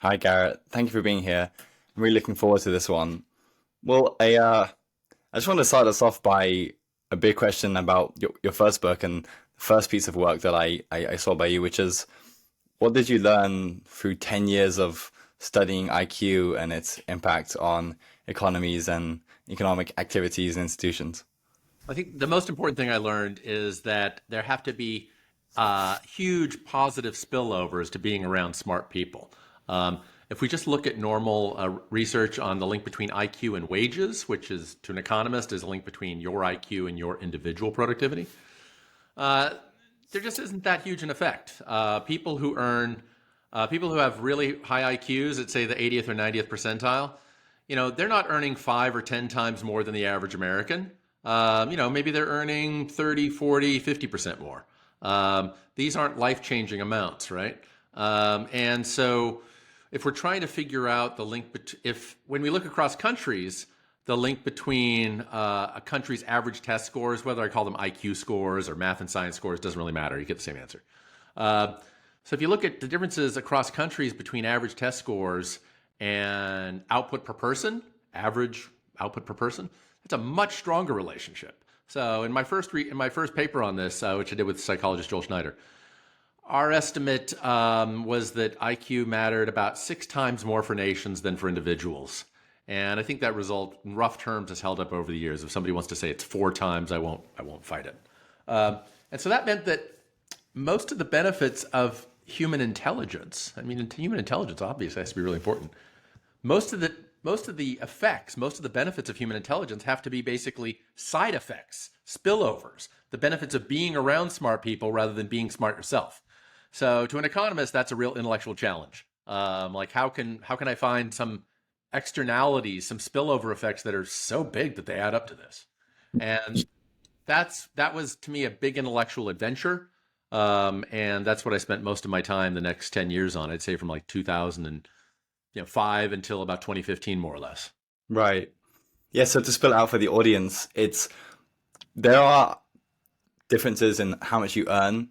Hi, Garrett. Thank you for being here. I'm really looking forward to this one. I just want to start us off by a big question about your first book and the first piece of work that I saw by you, which is what did you learn through 10 years of studying IQ and its impact on economies and economic activities and institutions? I think the most important thing I learned is that there have to be huge positive spillovers to being around smart people. If we just look at normal research on the link between IQ and wages, which is to an economist is a link between your IQ and your individual productivity, uh, there just isn't that huge an effect. People who have really high IQs at say the 80th or 90th percentile, they're not earning 5 or 10 times more than the average American. Maybe they're earning 30, 40, 50% more. These aren't life-changing amounts, right? And so if we're trying to figure out the link, if when we look across countries, the link between a country's average test scores, whether I call them IQ scores or math and science scores, doesn't really matter. You get the same answer. Uh, so if you look at the differences across countries between average test scores and output per person, average output per person, it's a much stronger relationship. So in my first paper on this, which I did with psychologist Joel Schneider, our estimate was that IQ mattered about 6 times more for nations than for individuals. And I think that result, in rough terms, has held up over the years. If somebody wants to say it's 4 times, I won't fight it. And so that meant that most of the benefits of human intelligence, I mean, human intelligence obviously has to be really important. Most of the most of the benefits of human intelligence have to be basically side effects, spillovers, the benefits of being around smart people rather than being smart yourself. So to an economist, that's a real intellectual challenge. Like how can I find some externalities, some spillover effects that are so big that they add up to this? And that was to me a big intellectual adventure. And that's what I spent most of my time the next 10 years on. I'd say from like 2005 until about 2015, more or less. Right. Yeah, so to spell it out for the audience, there are differences in how much you earn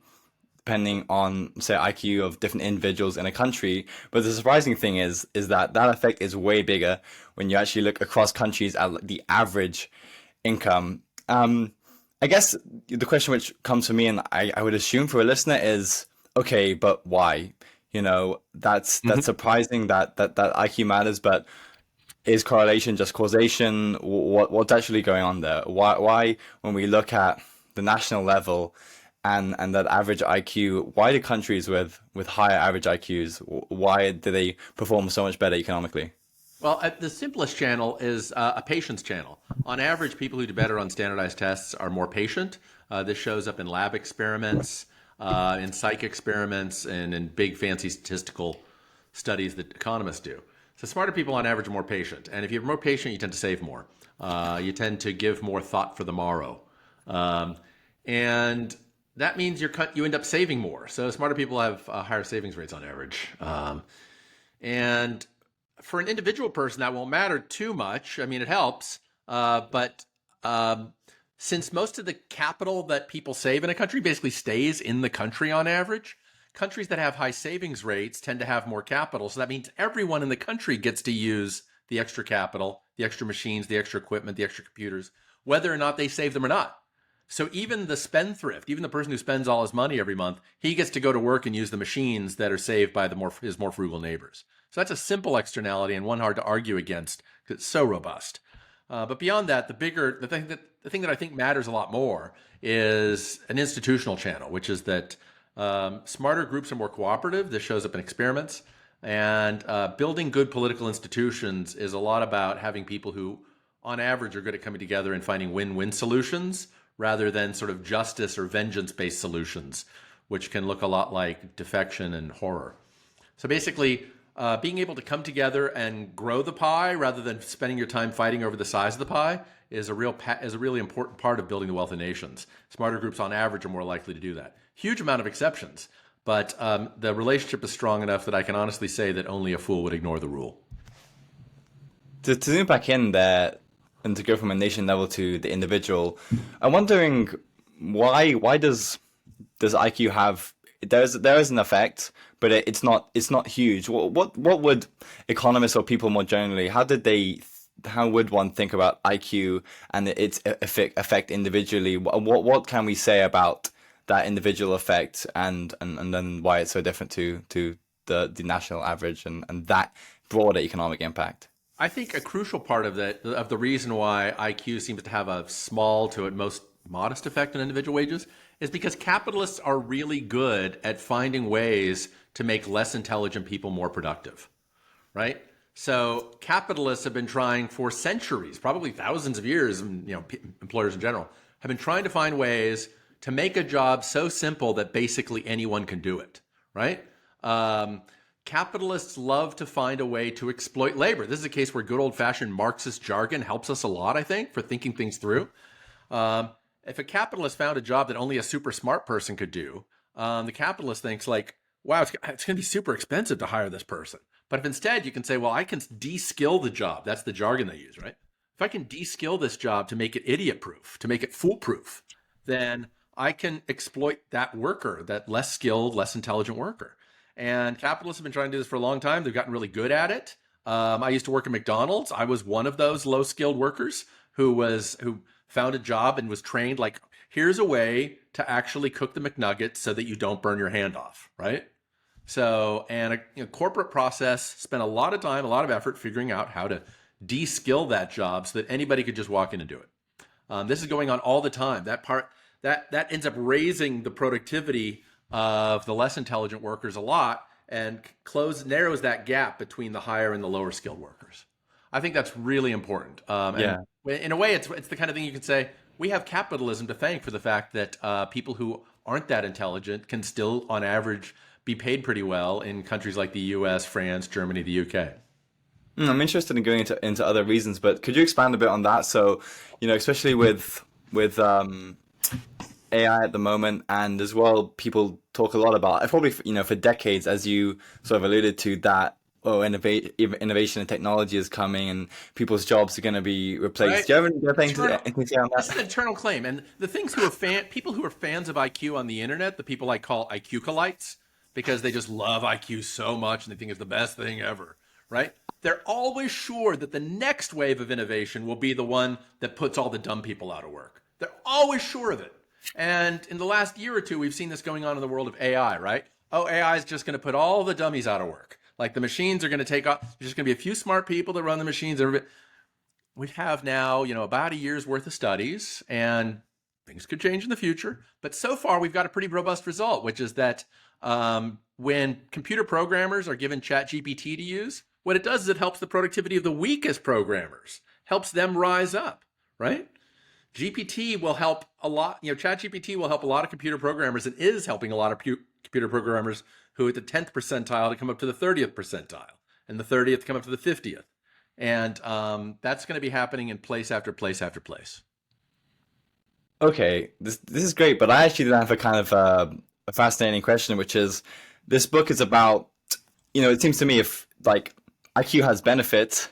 depending on, say, IQ of different individuals in a country. But the surprising thing is that that effect is way bigger when you actually look across countries at the average income. I guess the question which comes to me, and I would assume for a listener, is okay, but why? That's Mhm. surprising that IQ matters, but is correlation just causation? What's actually going on there? Why when we look at the national level and that average IQ, why do countries with higher average IQs, why do they perform so much better economically? Well, the simplest channel is a patience channel. On average, people who do better on standardized tests are more patient. This shows up in lab experiments, in psych experiments, and in big fancy statistical studies that economists do. So smarter people on average are more patient. And if you're more patient, you tend to save more. You tend to give more thought for the morrow. Um, and that means you end up saving more. So smarter people have higher savings rates on average. And for an individual person, that won't matter too much. I mean, it helps, but um, since most of the capital that people save in a country basically stays in the country on average, countries that have high savings rates tend to have more capital. So that means everyone in the country gets to use the extra capital, the extra machines, the extra equipment, the extra computers, whether or not they save them or not. So even the spendthrift, even the person who spends all his money every month, he gets to go to work and use the machines that are saved by his more frugal neighbors. So that's a simple externality and one hard to argue against because it's so robust. But beyond that, the thing that I think matters a lot more is an institutional channel, which is that smarter groups are more cooperative. This shows up in experiments, and building good political institutions is a lot about having people who, on average, are good at coming together and finding win-win solutions rather than sort of justice or vengeance-based solutions, which can look a lot like defection and horror. So basically, being able to come together and grow the pie rather than spending your time fighting over the size of the pie is a really important part of building the wealth of nations. Smarter groups, on average, are more likely to do that. Huge amount of exceptions, but the relationship is strong enough that I can honestly say that only a fool would ignore the rule. To zoom back in there and to go from a nation level to the individual, I'm wondering why does IQ have there is an effect, but it's not huge. What would economists or people more generally, how would one think about IQ and its effect individually? What can we say about that individual effect, and then why it's so different to the national average, and that broader economic impact? I think a crucial part of that, of the reason why IQ seems to have a small to at most modest effect on individual wages, is because capitalists are really good at finding ways to make less intelligent people more productive, right? So capitalists have been trying for centuries, probably thousands of years, and employers in general have been trying to find ways to make a job so simple that basically anyone can do it, right? Capitalists love to find a way to exploit labor. This is a case where good old-fashioned Marxist jargon helps us a lot, I think, for thinking things through. If a capitalist found a job that only a super smart person could do, the capitalist thinks like, wow, it's going to be super expensive to hire this person. But if instead you can say, well, I can de-skill the job. That's the jargon they use, right? If I can de-skill this job to make it idiot-proof, to make it foolproof, then I can exploit that worker, that less skilled, less intelligent worker. And capitalists have been trying to do this for a long time. They've gotten really good at it. I used to work at McDonald's. I was one of those low-skilled workers who found a job and was trained like, here's a way to actually cook the McNuggets so that you don't burn your hand off, right? So, and a corporate process spent a lot of time, a lot of effort figuring out how to de-skill that job so that anybody could just walk in and do it. This is going on all the time. That ends up raising the productivity of the less intelligent workers a lot, and narrows that gap between the higher and the lower skilled workers. I think that's really important. And in a way, it's the kind of thing you can say, we have capitalism to thank for the fact that people who aren't that intelligent can still, on average, be paid pretty well in countries like the US, France, Germany, the UK. I'm interested in going into other reasons, but could you expand a bit on that? So, especially with AI at the moment, and as well, people talk a lot about, probably for decades, as you sort of alluded to, that innovation and technology is coming, and people's jobs are going to be replaced. Right. Do you have anything to say on That's an that? eternal claim. And the things people who are fans of IQ on the internet, the people I call IQ-colites, because they just love IQ so much and they think it's the best thing ever, right? They're always sure that the next wave of innovation will be the one that puts all the dumb people out of work. They're always sure of it. And in the last year or two, we've seen this going on in the world of AI, right? Oh, AI is just going to put all the dummies out of work. Like the machines are going to take off. There's just going to be a few smart people that run the machines. We have now, about a year's worth of studies, and things could change in the future. But so far, we've got a pretty robust result, which is that when computer programmers are given ChatGPT to use, what it does is it helps the productivity of the weakest programmers, helps them rise up, right? GPT will help a lot, ChatGPT will help a lot of computer programmers, and is helping a lot of computer programmers who are at the 10th percentile to come up to the 30th percentile, and the 30th come up to the 50th. And that's going to be happening in place after place after place. Okay, this is great, but I actually did have a kind of a fascinating question, which is, this book is about, it seems to me, if like IQ has benefits,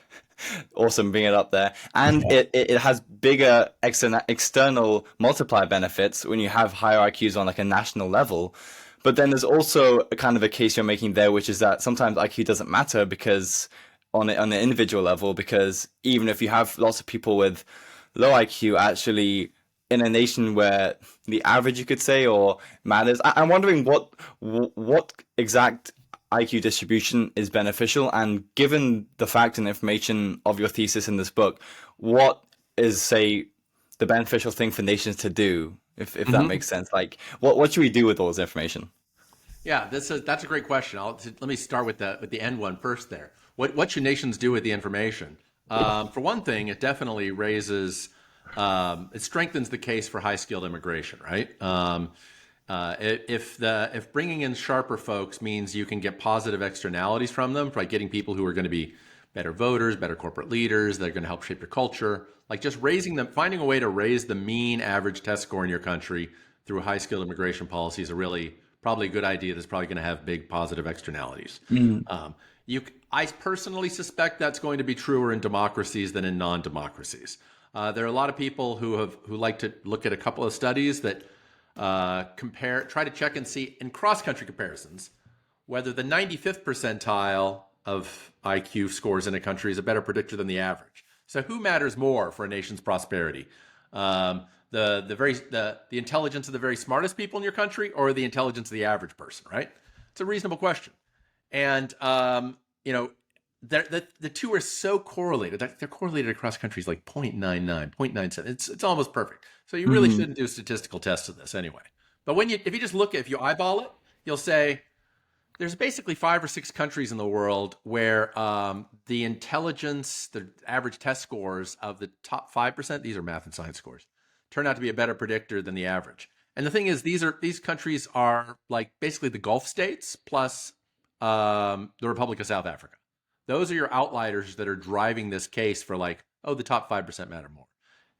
awesome, bring it up there, and it has bigger external multiplier benefits when you have higher IQs on like a national level. But then there's also a kind of a case you're making there, which is that sometimes IQ doesn't matter because on the individual level, because even if you have lots of people with low IQ, actually in a nation where the average, you could say, or matters, I'm wondering what exact IQ distribution is beneficial, and given the fact and information of your thesis in this book, what is, say, the beneficial thing for nations to do, if that makes sense? Like, what should we do with all this information? Yeah, that's a great question. Let me start with the end one first. There, what should nations do with the information? For one thing, it definitely it strengthens the case for high skilled immigration, right? If bringing in sharper folks means you can get positive externalities from them, like getting people who are going to be better voters, better corporate leaders, they're going to help shape your culture, like just raising them, finding a way to raise the mean average test score in your country through high skilled immigration policy is probably a good idea that's probably going to have big positive externalities. I personally suspect that's going to be truer in democracies than in non-democracies. There are a lot of people who like to look at a couple of studies that try to check and see in cross-country comparisons whether the 95th percentile of IQ scores in a country is a better predictor than the average. So who matters more for a nation's prosperity? The intelligence of the very smartest people in your country, or the intelligence of the average person, right? It's a reasonable question. And you know, the two are so correlated. They're correlated across countries like 0.99, 0.97. It's almost perfect. So you really shouldn't do a statistical test of this anyway. But if you eyeball it, you'll say there's basically 5 or 6 countries in the world where the average test scores of the top 5%, these are math and science scores, turn out to be a better predictor than the average. And the thing is, these countries are like basically the Gulf states plus the Republic of South Africa. Those are your outliers that are driving this case for like, oh, the top 5% matter more.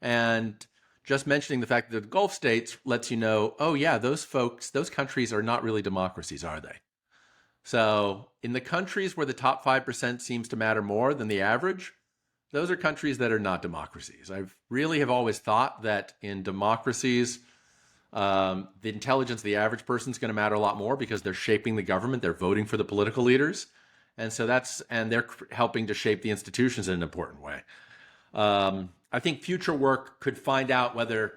And just mentioning the fact that the Gulf states lets you know, oh yeah, those countries are not really democracies, are they? So in the countries where the top 5% seems to matter more than the average, those are countries that are not democracies. I really have always thought that in democracies, the intelligence of the average person is going to matter a lot more because they're shaping the government, they're voting for the political leaders. And so they're helping to shape the institutions in an important way. I think future work could find out whether,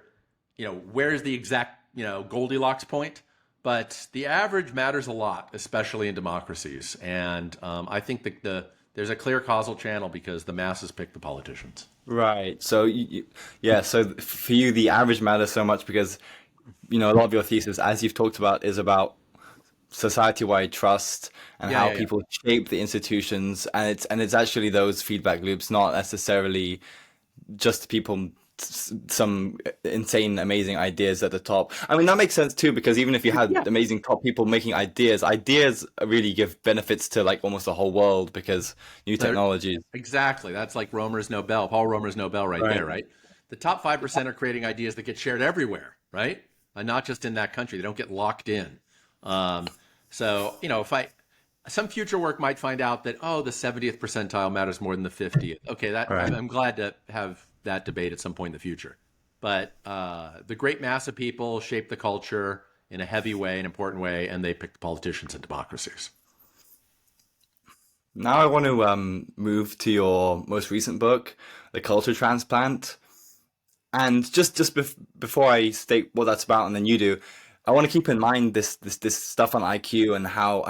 where's the exact, Goldilocks point. But the average matters a lot, especially in democracies. And I think that there's a clear causal channel because the masses pick the politicians. Right. So, so for you, the average matters so much because, a lot of your thesis, as you've talked about, is about society-wide trust and Yeah, how yeah, yeah. people shape the institutions. And it's actually those feedback loops, not necessarily just people some insane amazing ideas at the top. I mean, that makes sense too, because even if you had Yeah. amazing top people making ideas really give benefits to like almost the whole world because new They're, technologies. exactly. That's like Romer's Nobel, Paul Romer's Nobel right Right. there, right? The top 5% are creating ideas that get shared everywhere, right? And not just in that country. They don't get locked in. Um, so, some future work might find out that, oh, the 70th percentile matters more than the 50th. Okay, Right. I'm glad to have that debate at some point in the future. But the great mass of people shape the culture in a heavy way, an important way, and they pick the politicians and democracies. Now I want to move to your most recent book, The Culture Transplant. And before I state what that's about, and then you do, I want to keep in mind this stuff on IQ and how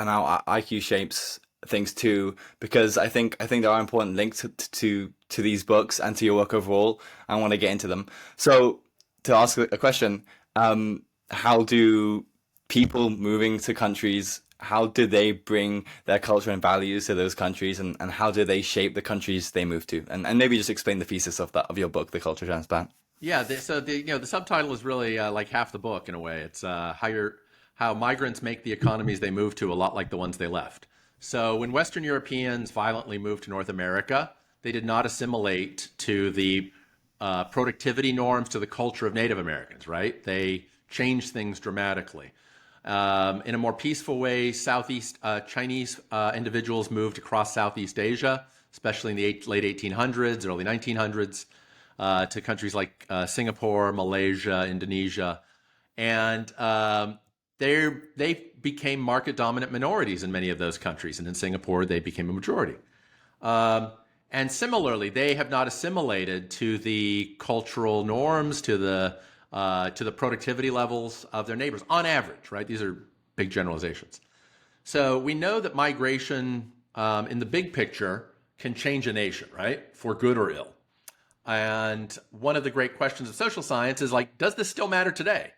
IQ shapes things too, because I think there are important links to these books and to your work overall. I want to get into them. So to ask a question, how do people moving to countries? How do they bring their culture and values to those countries, and how do they shape the countries they move to? And maybe just explain the thesis of your book, The Culture Transplant. Yeah, the subtitle is really like half the book in a way. It's how migrants make the economies they move to a lot like the ones they left. So when Western Europeans violently moved to North America, they did not assimilate to the productivity norms, to the culture of Native Americans, right? They changed things dramatically. In a more peaceful way, Southeast Chinese individuals moved across Southeast Asia, especially in the late 1800s, early 1900s, to countries like Singapore, Malaysia, Indonesia, and they became market dominant minorities in many of those countries. And in Singapore, they became a majority. Um, and similarly, they have not assimilated to the cultural norms, to the productivity levels of their neighbors on average, right? These are big generalizations. So we know that migration, in the big picture, can change a nation, right? For good or ill. And one of the great questions of social science is like, does this still matter today?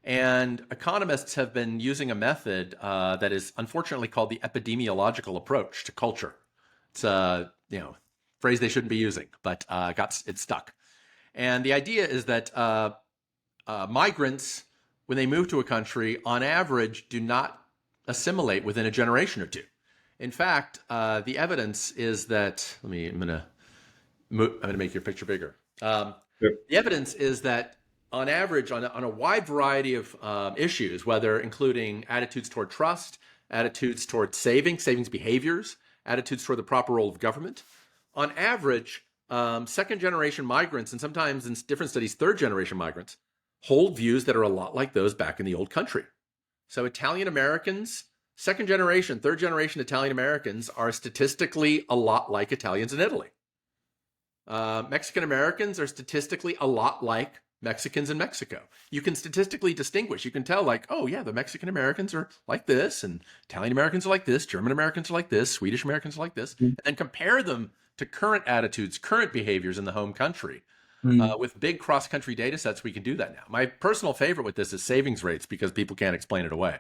And economists have been using a method that is unfortunately called the epidemiological approach to culture. It's a phrase they shouldn't be using, but it's stuck. And the idea is that migrants, when they move to a country, on average, do not assimilate within a generation or two. In fact, the evidence is that. I'm going to make your picture bigger. Sure. The evidence is that on average, on a wide variety of issues, whether including attitudes toward trust, attitudes toward savings behaviors, attitudes toward the proper role of government, on average, second generation migrants, and sometimes in different studies, third generation migrants, hold views that are a lot like those back in the old country. So Italian Americans, second generation, third generation Italian Americans are statistically a lot like Italians in Italy. Mexican Americans are statistically a lot like Mexicans in Mexico. You can statistically distinguish. You can tell, like, oh, yeah, the Mexican Americans are like this, and Italian Americans are like this, German Americans are like this, Swedish Americans are like this, and then compare them to current attitudes, current behaviors in the home country. Mm. With big cross-country data sets, we can do that now. My personal favorite with this is savings rates because people can't explain it away.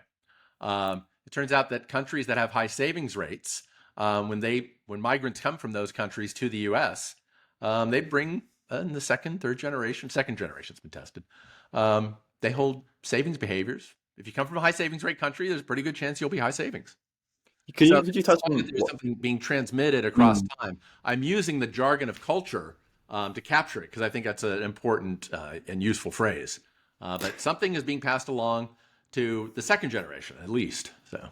It turns out that countries that have high savings rates, when migrants come from those countries to the U.S., they bring in the second generation's been tested. They hold savings behaviors. If you come from a high savings rate country, there's a pretty good chance you'll be high savings. So Could you touch on there's something being transmitted across time. I'm using the jargon of culture to capture it because I think that's an important and useful phrase. But something is being passed along to the second generation, at least. So.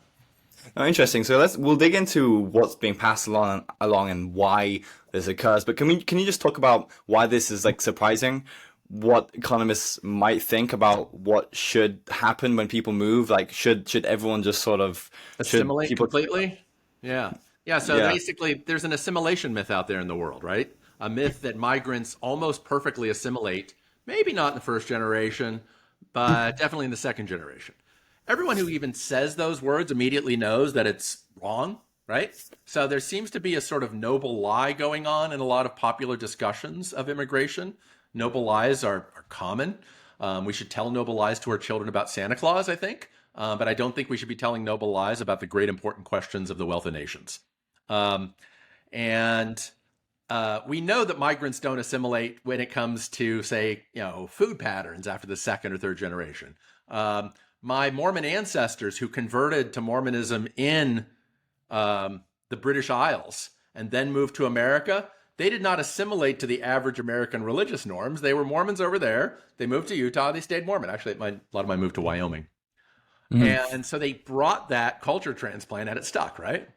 Oh, interesting. So we'll dig into what's being passed along and why this occurs. But can you just talk about why this is like surprising? What economists might think about what should happen when people move? Like should everyone just sort of should Assimilate people completely? Yeah. Yeah. So yeah. basically, there's an assimilation myth out there in the world, right? A myth that migrants almost perfectly assimilate, maybe not in the first generation, but definitely in the second generation. Everyone who even says those words immediately knows that it's wrong, right? So there seems to be a sort of noble lie going on in a lot of popular discussions of immigration. Noble lies are common. We should tell noble lies to our children about Santa Claus, I think. But I don't think we should be telling noble lies about the great important questions of the wealth of nations. Um, and we know that migrants don't assimilate when it comes to, say, food patterns after the second or third generation. My Mormon ancestors who converted to Mormonism in the British Isles and then moved to America, they did not assimilate to the average American religious norms. They were Mormons over there. They moved to Utah. They stayed Mormon. Actually, a lot of mine moved to Wyoming. Mhm. And so they brought that culture transplant and it stuck, right?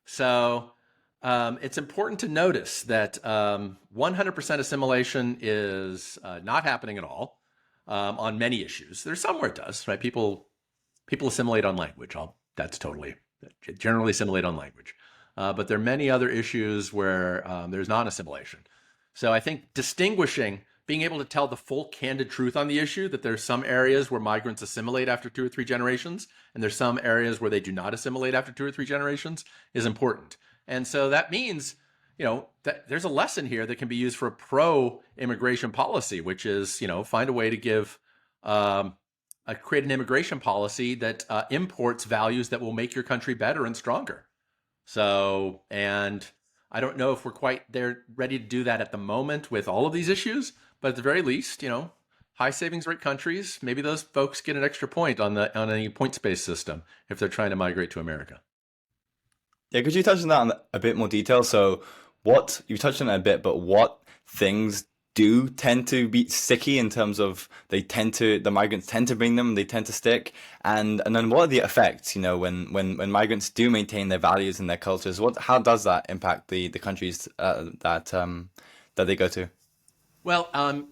So it's important to notice that 100% assimilation is not happening at all on many issues. There's some where it does, right? People assimilate on language. That's totally generally assimilate on language. But there are many other issues where there's non-assimilation. So I think being able to tell the full candid truth on the issue, that there's some areas where migrants assimilate after 2 or 3 generations, and there's some areas where they do not assimilate after 2 or 3 generations is important. And so that means, that there's a lesson here that can be used for a pro-immigration policy, which is, find a way to create an immigration policy that imports values that will make your country better and stronger. So, and I don't know if we're quite there ready to do that at the moment with all of these issues, but at the very least, high savings rate countries, maybe those folks get an extra point on a points-based system if they're trying to migrate to America. Yeah, could you touch on that in a bit more detail? So what you touched on it a bit, but what things do tend to be sticky in terms of the migrants tend to bring them, they tend to stick, and then what are the effects, when migrants do maintain their values and their cultures, how does that impact the countries that they go to? Well,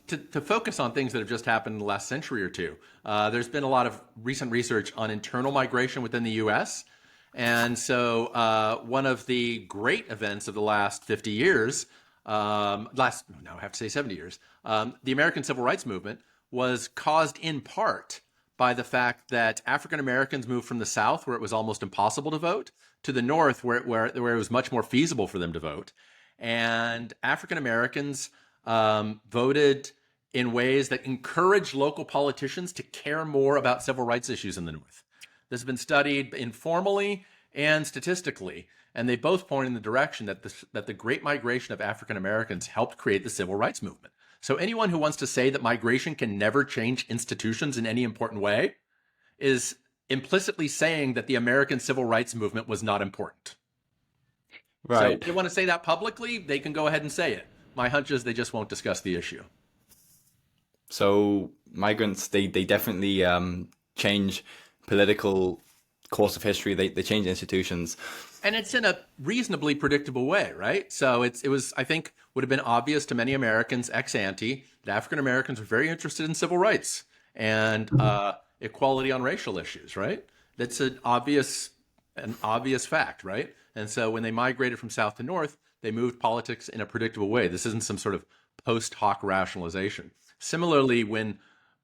to focus on things that have just happened in the last century or two, there's been a lot of recent research on internal migration within the U.S. And so one of the great events of the last 50 years, now I have to say 70 years, the American Civil Rights Movement was caused in part by the fact that African Americans moved from the South, where it was almost impossible to vote, to the North, where it was much more feasible for them to vote. And African Americans voted in ways that encouraged local politicians to care more about civil rights issues in the North. This has been studied informally and statistically, and they both point in the direction that the Great Migration of African Americans helped create the civil rights movement. So anyone who wants to say that migration can never change institutions in any important way is implicitly saying that the American civil rights movement was not important. So if Right. they want to say that publicly, they can go ahead and say it. My hunch is they just won't discuss the issue. So migrants, they definitely change political course of history. They change institutions. And it's in a reasonably predictable way, right? So it was, I think, would have been obvious to many Americans ex ante that African Americans were very interested in civil rights. and equality on racial issues, right? That's an obvious fact, right? And so when they migrated from south to north, they moved politics in a predictable way. This isn't some sort of post hoc rationalization. Similarly, when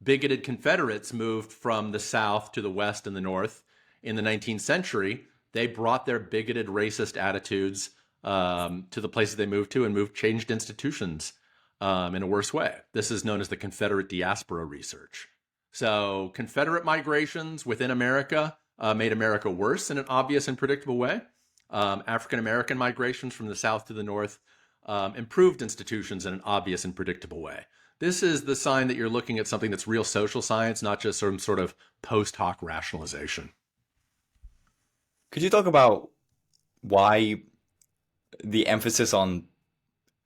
bigoted Confederates moved from the south to the west and the north in the 19th century, they brought their bigoted racist attitudes to the places they moved to and changed institutions in a worse way. This is known as the Confederate diaspora research. So Confederate migrations within America made America worse in an obvious and predictable way. African American migrations from the south to the north improved institutions in an obvious and predictable way. This is the sign that you're looking at something that's real social science, not just some sort of post hoc rationalization. Could you talk about why the emphasis on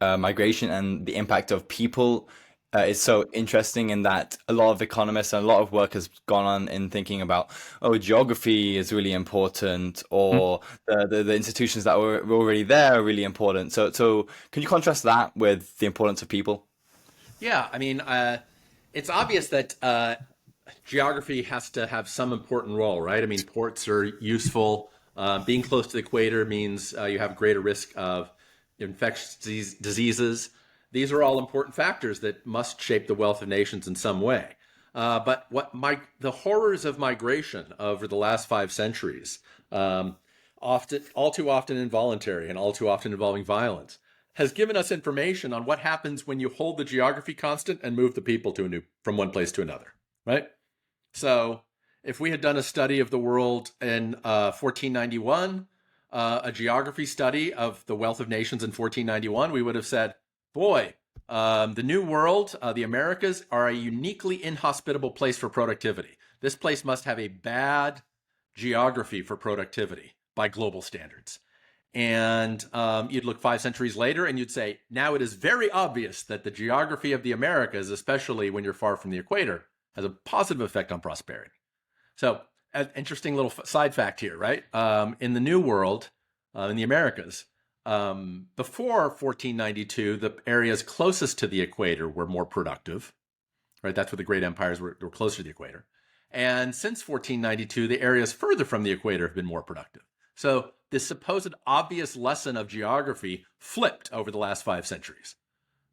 migration and the impact of people is so interesting, in that a lot of economists and a lot of work has gone on in thinking about, oh, geography is really important, or the institutions that were already there are really important. So can you contrast that with the importance of people? Yeah, I mean, it's obvious that geography has to have some important role, right? I mean, ports are useful. Being close to the equator means you have greater risk of infectious diseases. These are all important factors that must shape the wealth of nations in some way. But the horrors of migration over the last 5 centuries, all too often involuntary and all too often involving violence, has given us information on what happens when you hold the geography constant and move the people from one place to another, right? So if we had done a study of the world in 1491, a geography study of the wealth of nations in 1491, we would have said, boy, the New World, the Americas, are a uniquely inhospitable place for productivity. This place must have a bad geography for productivity by global standards. And you'd look 5 centuries later and you'd say, now it is very obvious that the geography of the Americas, especially when you're far from the equator, has a positive effect on prosperity. So, an interesting little side fact here, right? In the New World, in the Americas, before 1492, the areas closest to the equator were more productive, right? That's where the great empires were closer to the equator. And since 1492, the areas further from the equator have been more productive. So this supposed obvious lesson of geography flipped over the last 5 centuries.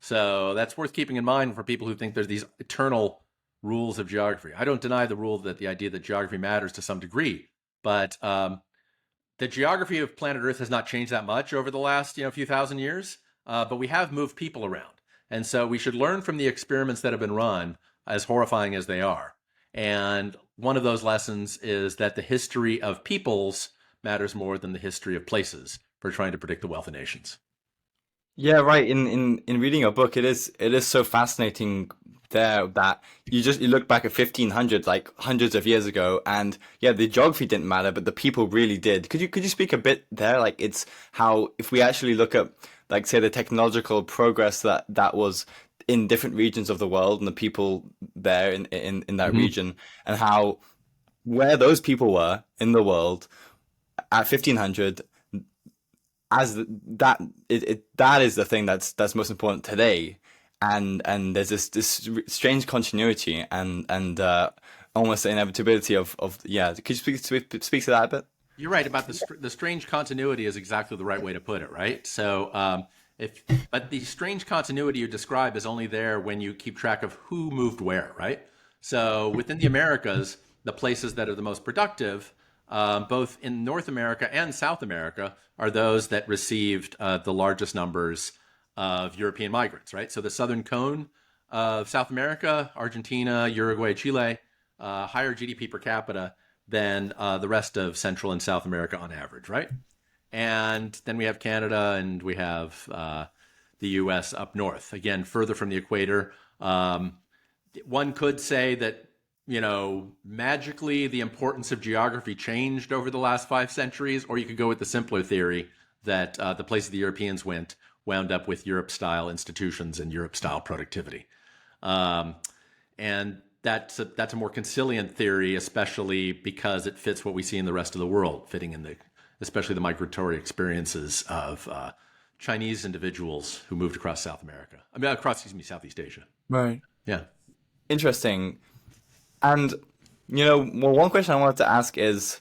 So that's worth keeping in mind for people who think there's these eternal rules of geography. I don't deny the idea that geography matters to some degree, but the geography of planet Earth has not changed that much over the last few thousand years, but we have moved people around. And so we should learn from the experiments that have been run, as horrifying as they are. And one of those lessons is that the history of peoples matters more than the history of places for trying to predict the wealth of nations. Yeah, right. In reading your book, it is so fascinating there that you look back at 1500, like hundreds of years ago, and yeah, the geography didn't matter, but the people really did. Could you speak a bit there? Like, it's how, if we actually look at, like, say, the technological progress that was in different regions of the world and the people there in that Mm-hmm. region, and how where those people were in the world at 1500, as that is the thing that's most important today, and there's this strange continuity and almost the inevitability of yeah. Could you speak to that a bit? You're right about the strange continuity is exactly the right way to put it, right? So if but the strange continuity you describe is only there when you keep track of who moved where, right? So within the Americas, the places that are the most productive, both in North America and South America, are those that received the largest numbers of European migrants, right? So the southern cone of South America, Argentina, Uruguay, Chile, higher GDP per capita than the rest of Central and South America on average, right? And then we have Canada and we have the US up north, again, further from the equator. One could say that, magically the importance of geography changed over the last 5 centuries, or you could go with the simpler theory that the places the Europeans wound up with Europe-style institutions and Europe-style productivity. Um, and that's a more conciliant theory, especially because it fits what we see in the rest of the world, fitting in especially the migratory experiences of Chinese individuals who moved across South America. I mean, across, excuse me, Southeast Asia. Right. Yeah. Interesting. And well, one question I wanted to ask is,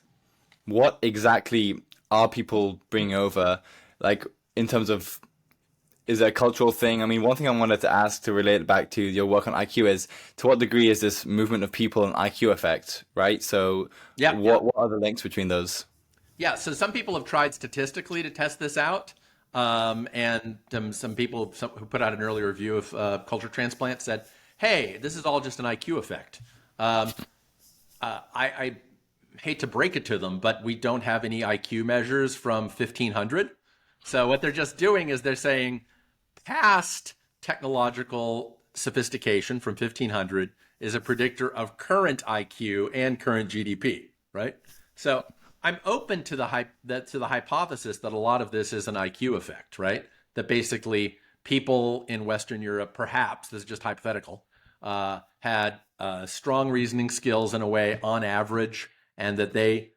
what exactly are people bringing over, like in terms of, is it a cultural thing? I mean, one thing I wanted to ask to relate it back to your work on IQ is, to what degree is this movement of people an IQ effect, right? So Yeah, yeah. what are the links between those? Yeah, so some people have tried statistically to test this out. And some people who put out an earlier review of Culture Transplant said, hey, this is all just an IQ effect. Um, I hate to break it to them, but we don't have any IQ measures from 1500. So what they're just doing is they're saying past technological sophistication from 1500 is a predictor of current IQ and current GDP, right? So I'm open to the hypothesis that a lot of this is an IQ effect, right? That basically people in Western Europe, perhaps this is just hypothetical, had strong reasoning skills in a way on average, and that their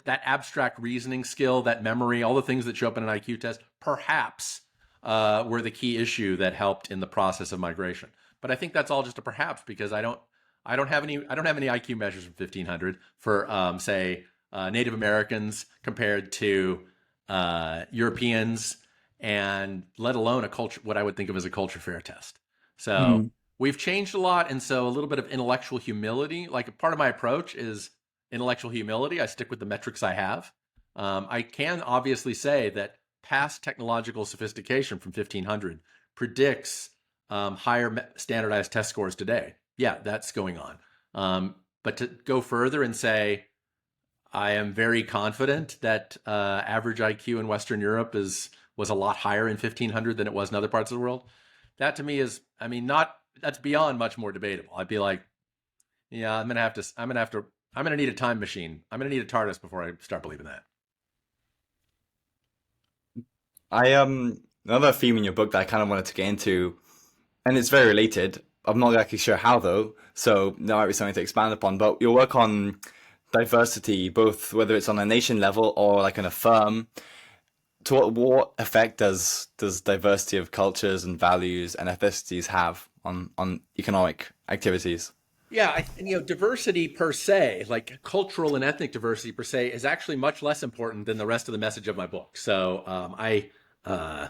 that abstract reasoning skill, that memory, all the things that show up in an IQ test, perhaps were the key issue that helped in the process of migration. But I think that's all just a perhaps, because I don't have any IQ measures from 1500 for say Native Americans compared to Europeans, and let alone a culture, what I would think of as a culture fair test. So Hmm. we've changed a lot, and so a little bit of intellectual humility. Like, part of my approach is intellectual humility. I stick with the metrics I have. I can obviously say that past technological sophistication from 1500 predicts higher standardized test scores today. Yeah, that's going on. But to go further and say, I am very confident that average IQ in Western Europe was a lot higher in 1500 than it was in other parts of the world. That to me is, I mean, not that's beyond much more debatable. I'd be like, yeah, I'm gonna need a time machine. I'm gonna need a TARDIS before I start believing that. I Another theme in your book that I kind of wanted to get into, and it's very related. I'm not exactly sure how though, so there might be something to expand upon. But your work on diversity, both whether it's on a nation level or like in a firm, to what effect does diversity of cultures and values and ethnicities have on economic activities? Yeah, diversity per se, like cultural and ethnic diversity per se, is actually much less important than the rest of the message of my book. So uh,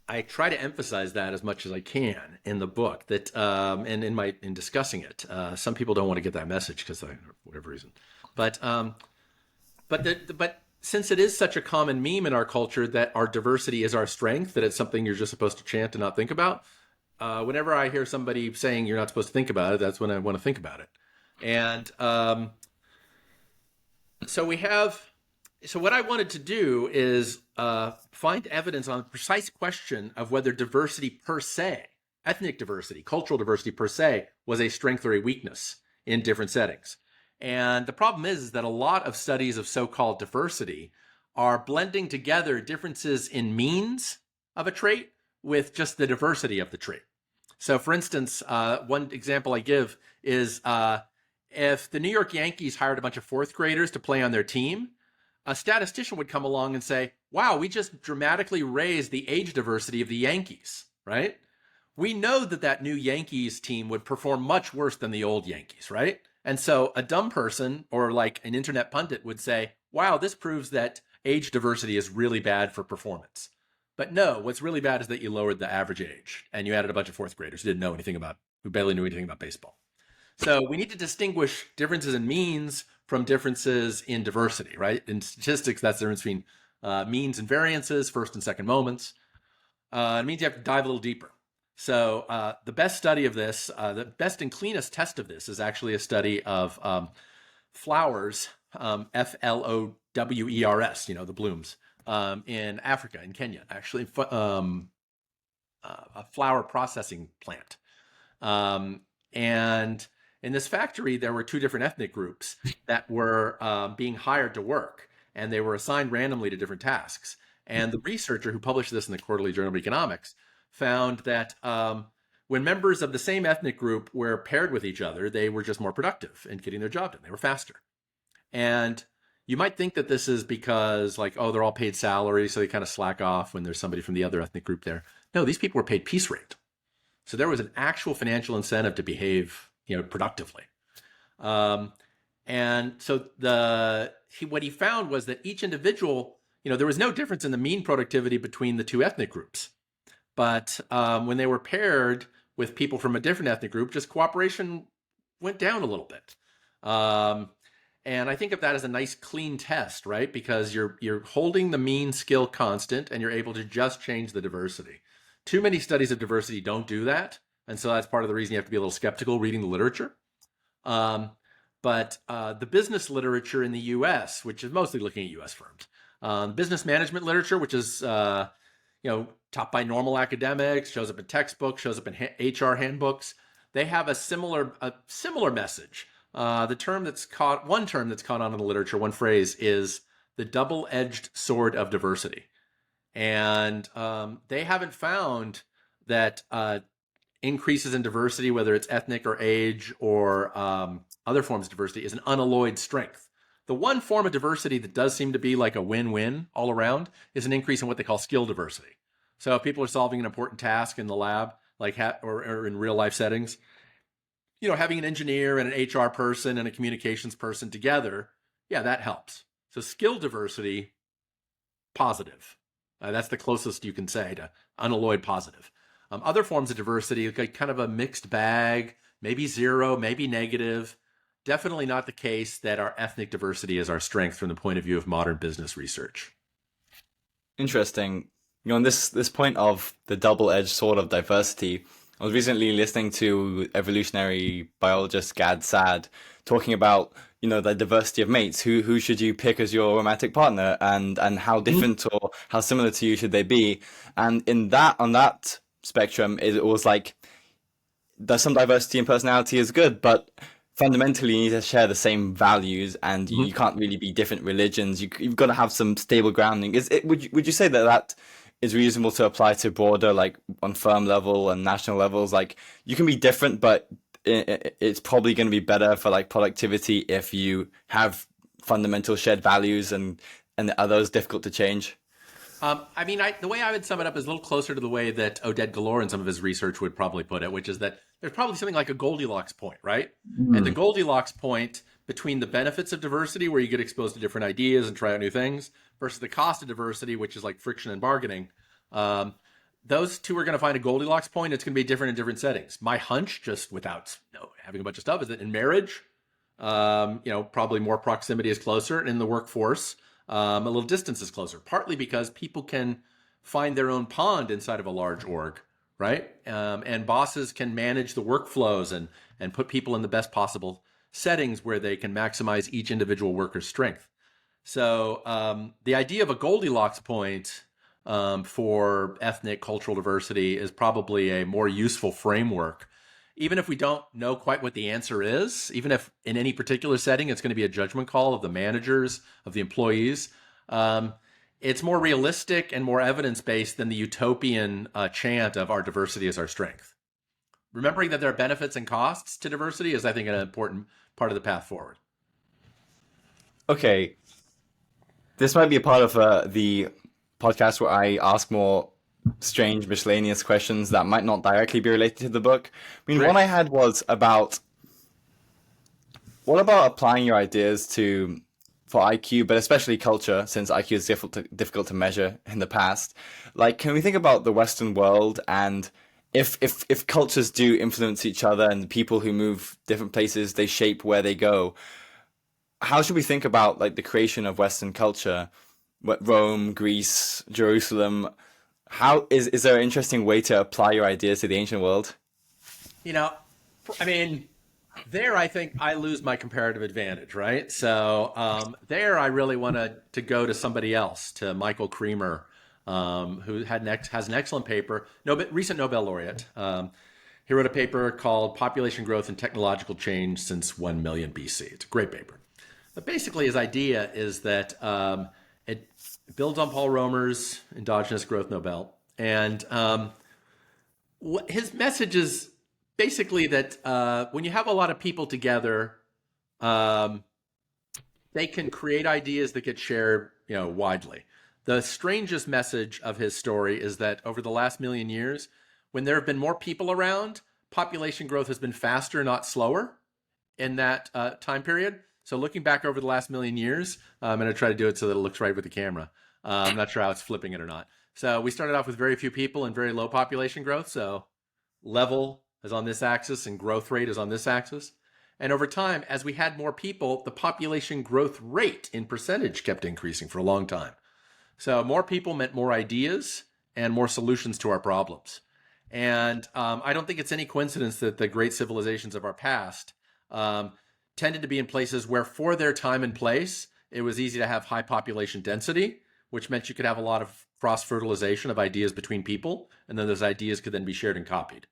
I try to emphasize that as much as I can in the book. That and in discussing it, some people don't want to get that message because for whatever reason. But but since it is such a common meme in our culture that our diversity is our strength, that it's something you're just supposed to chant and not think about. Whenever I hear somebody saying you're not supposed to think about it, that's when I want to think about it. And so we have. So what I wanted to do is find evidence on the precise question of whether diversity per se, ethnic diversity, cultural diversity per se, was a strength or a weakness in different settings. And the problem is that a lot of studies of so-called diversity are blending together differences in means of a trait with just the diversity of the trait. So, for instance, one example I give is if the New York Yankees hired a bunch of fourth graders to play on their team, a statistician would come along and say, wow, we just dramatically raised the age diversity of the Yankees, right? We know that that new Yankees team would perform much worse than the old Yankees, right? And so a dumb person or like an internet pundit would say, wow, this proves that age diversity is really bad for performance. But no, what's really bad is that you lowered the average age and you added a bunch of fourth graders who barely knew anything about baseball. So we need to distinguish differences in means from differences in diversity, right? In statistics, that's the difference between means and variances, first and second moments. It means you have to dive a little deeper. So the best study of this, the best and cleanest test of this is actually a study of flowers, Flowers, the blooms, in Africa, in Kenya, actually, a flower processing plant. And in this factory, there were two different ethnic groups that were being hired to work, and they were assigned randomly to different tasks. And the researcher who published this in the Quarterly Journal of Economics found that when members of the same ethnic group were paired with each other, they were just more productive in getting their job done. They were faster. And you might think that this is because, like, oh, they're all paid salary, so they kind of slack off when there's somebody from the other ethnic group there. No, these people were paid piece rate. So there was an actual financial incentive to behave, productively. Um, and so what he found was that each individual, there was no difference in the mean productivity between the two ethnic groups. But when they were paired with people from a different ethnic group, just cooperation went down a little bit. And I think of that as a nice clean test, right? Because you're holding the mean skill constant and you're able to just change the diversity. Too many studies of diversity don't do that. And so that's part of the reason you have to be a little skeptical reading the literature. But the business literature in the US, which is mostly looking at US firms, business management literature, which is taught by normal academics, shows up in textbooks, shows up in HR handbooks, they have a similar message. One term that's caught on in the literature, one phrase, is the double-edged sword of diversity. And they haven't found that increases in diversity, whether it's ethnic or age or other forms of diversity, is an unalloyed strength. The one form of diversity that does seem to be like a win-win all around is an increase in what they call skill diversity. So if people are solving an important task in the lab, or in real life settings, having an engineer and an HR person and a communications person together, that helps. So skill diversity, positive. That's the closest you can say to unalloyed positive. Other forms of diversity, like kind of a mixed bag, maybe zero, maybe negative. Definitely not the case that our ethnic diversity is our strength from the point of view of modern business research. Interesting. On this point of the double-edged sword of diversity, I was recently listening to evolutionary biologist Gad Saad talking about, the diversity of mates. Who should you pick as your romantic partner, and how different or how similar to you should they be? And on that spectrum, it was like there's some diversity in personality is good, but fundamentally you need to share the same values, and you can't really be different religions. You've got to have some stable grounding. Would you say that is reasonable to apply to broader, like on firm level and national levels? Like you can be different, but it's probably going to be better for like productivity if you have fundamental shared values, and are those difficult to change? The way I would sum it up is a little closer to the way that Oded Galor in some of his research would probably put it, which is that there's probably something like a Goldilocks point, right? And the Goldilocks point between the benefits of diversity, where you get exposed to different ideas and try out new things, versus the cost of diversity, which is like friction and bargaining. Those two are going to find a Goldilocks point. It's going to be different in different settings. My hunch, just without having a bunch of stuff, is that in marriage, probably more proximity is closer, and in the workforce, a little distance is closer, partly because people can find their own pond inside of a large org, right? And bosses can manage the workflows and put people in the best possible settings where they can maximize each individual worker's strength. So the idea of a Goldilocks point for ethnic cultural diversity is probably a more useful framework. Even if we don't know quite what the answer is, even if in any particular setting it's going to be a judgment call of the managers, of the employees, it's more realistic and more evidence-based than the utopian chant of our diversity is our strength. Remembering that there are benefits and costs to diversity is, I think, an important part of the path forward. Okay. This might be a part of the podcast where I ask more strange miscellaneous questions that might not directly be related to the book. Great. One I had was about what about applying your ideas for IQ, but especially culture, since IQ is difficult to measure in the past. Like, can we think about the Western world, and if cultures do influence each other, and people who move different places, they shape where they go? How should we think about like the creation of Western culture? Rome, Greece, Jerusalem. How is there an interesting way to apply your ideas to the ancient world? There I think I lose my comparative advantage, right? So there I really want to go to somebody else, to Michael Creamer, who has an excellent paper, recent Nobel laureate. He wrote a paper called Population Growth and Technological Change Since 1 Million BC. It's a great paper. But basically his idea is that it builds on Paul Romer's endogenous growth Nobel. And his message is basically that when you have a lot of people together, they can create ideas that get shared, widely. The strangest message of his story is that over the last million years, when there have been more people around, population growth has been faster, not slower, in that time period. So looking back over the last million years, I'm going to try to do it so that it looks right with the camera. I'm not sure how it's flipping it or not. So we started off with very few people and very low population growth. So level is on this axis and growth rate is on this axis. And over time, as we had more people, the population growth rate in percentage kept increasing for a long time. So more people meant more ideas and more solutions to our problems. And I don't think it's any coincidence that the great civilizations of our past tended to be in places where, for their time and place, it was easy to have high population density, which meant you could have a lot of cross-fertilization of ideas between people, and then those ideas could then be shared and copied.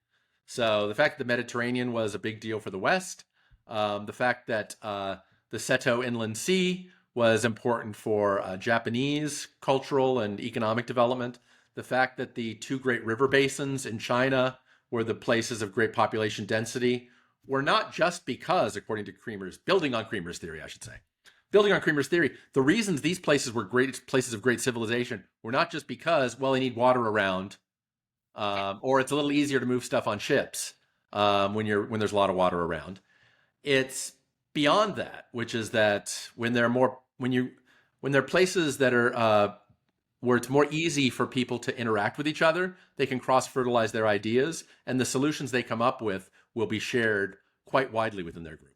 So the fact that the Mediterranean was a big deal for the West, the fact that the Seto Inland Sea was important for Japanese cultural and economic development, the fact that the two great river basins in China were the places of great population density were not just because, according to building on Cremer's theory, I should say, building on Cremer's theory, the reasons these places were great places of great civilization were not just because, well, they need water around, or it's a little easier to move stuff on ships when there's a lot of water around. It's beyond that, which is that when there are places that are where it's more easy for people to interact with each other, they can cross-fertilize their ideas, and the solutions they come up with will be shared quite widely within their group.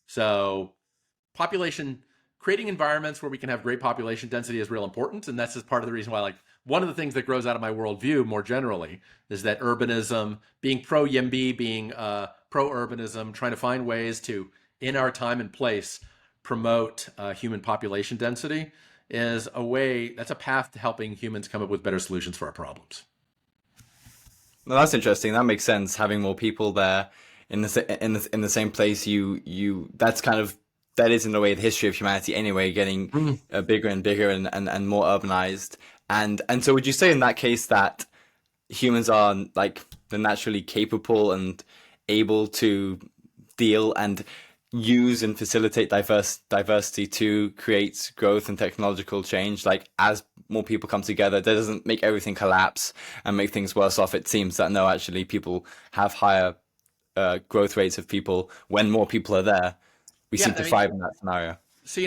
So creating environments where we can have great population density is real important, and that's just part of the reason why, like, one of the things that grows out of my worldview more generally is that urbanism, being pro-YIMBY, being pro-urbanism, trying to find ways to, in our time and place, promote human population density is that's a path to helping humans come up with better solutions for our problems. Well, that's interesting. That makes sense. Having more people there in the same place, that is in a way the history of humanity anyway, getting bigger and bigger and more urbanized. And so would you say in that case that humans are like they're naturally capable and able to deal and use and facilitate diversity to create growth and technological change? Like, as more people come together, that doesn't make everything collapse and make things worse off. It seems that no, actually people have higher growth rates of people when more people are there. We seem to thrive in that scenario. So,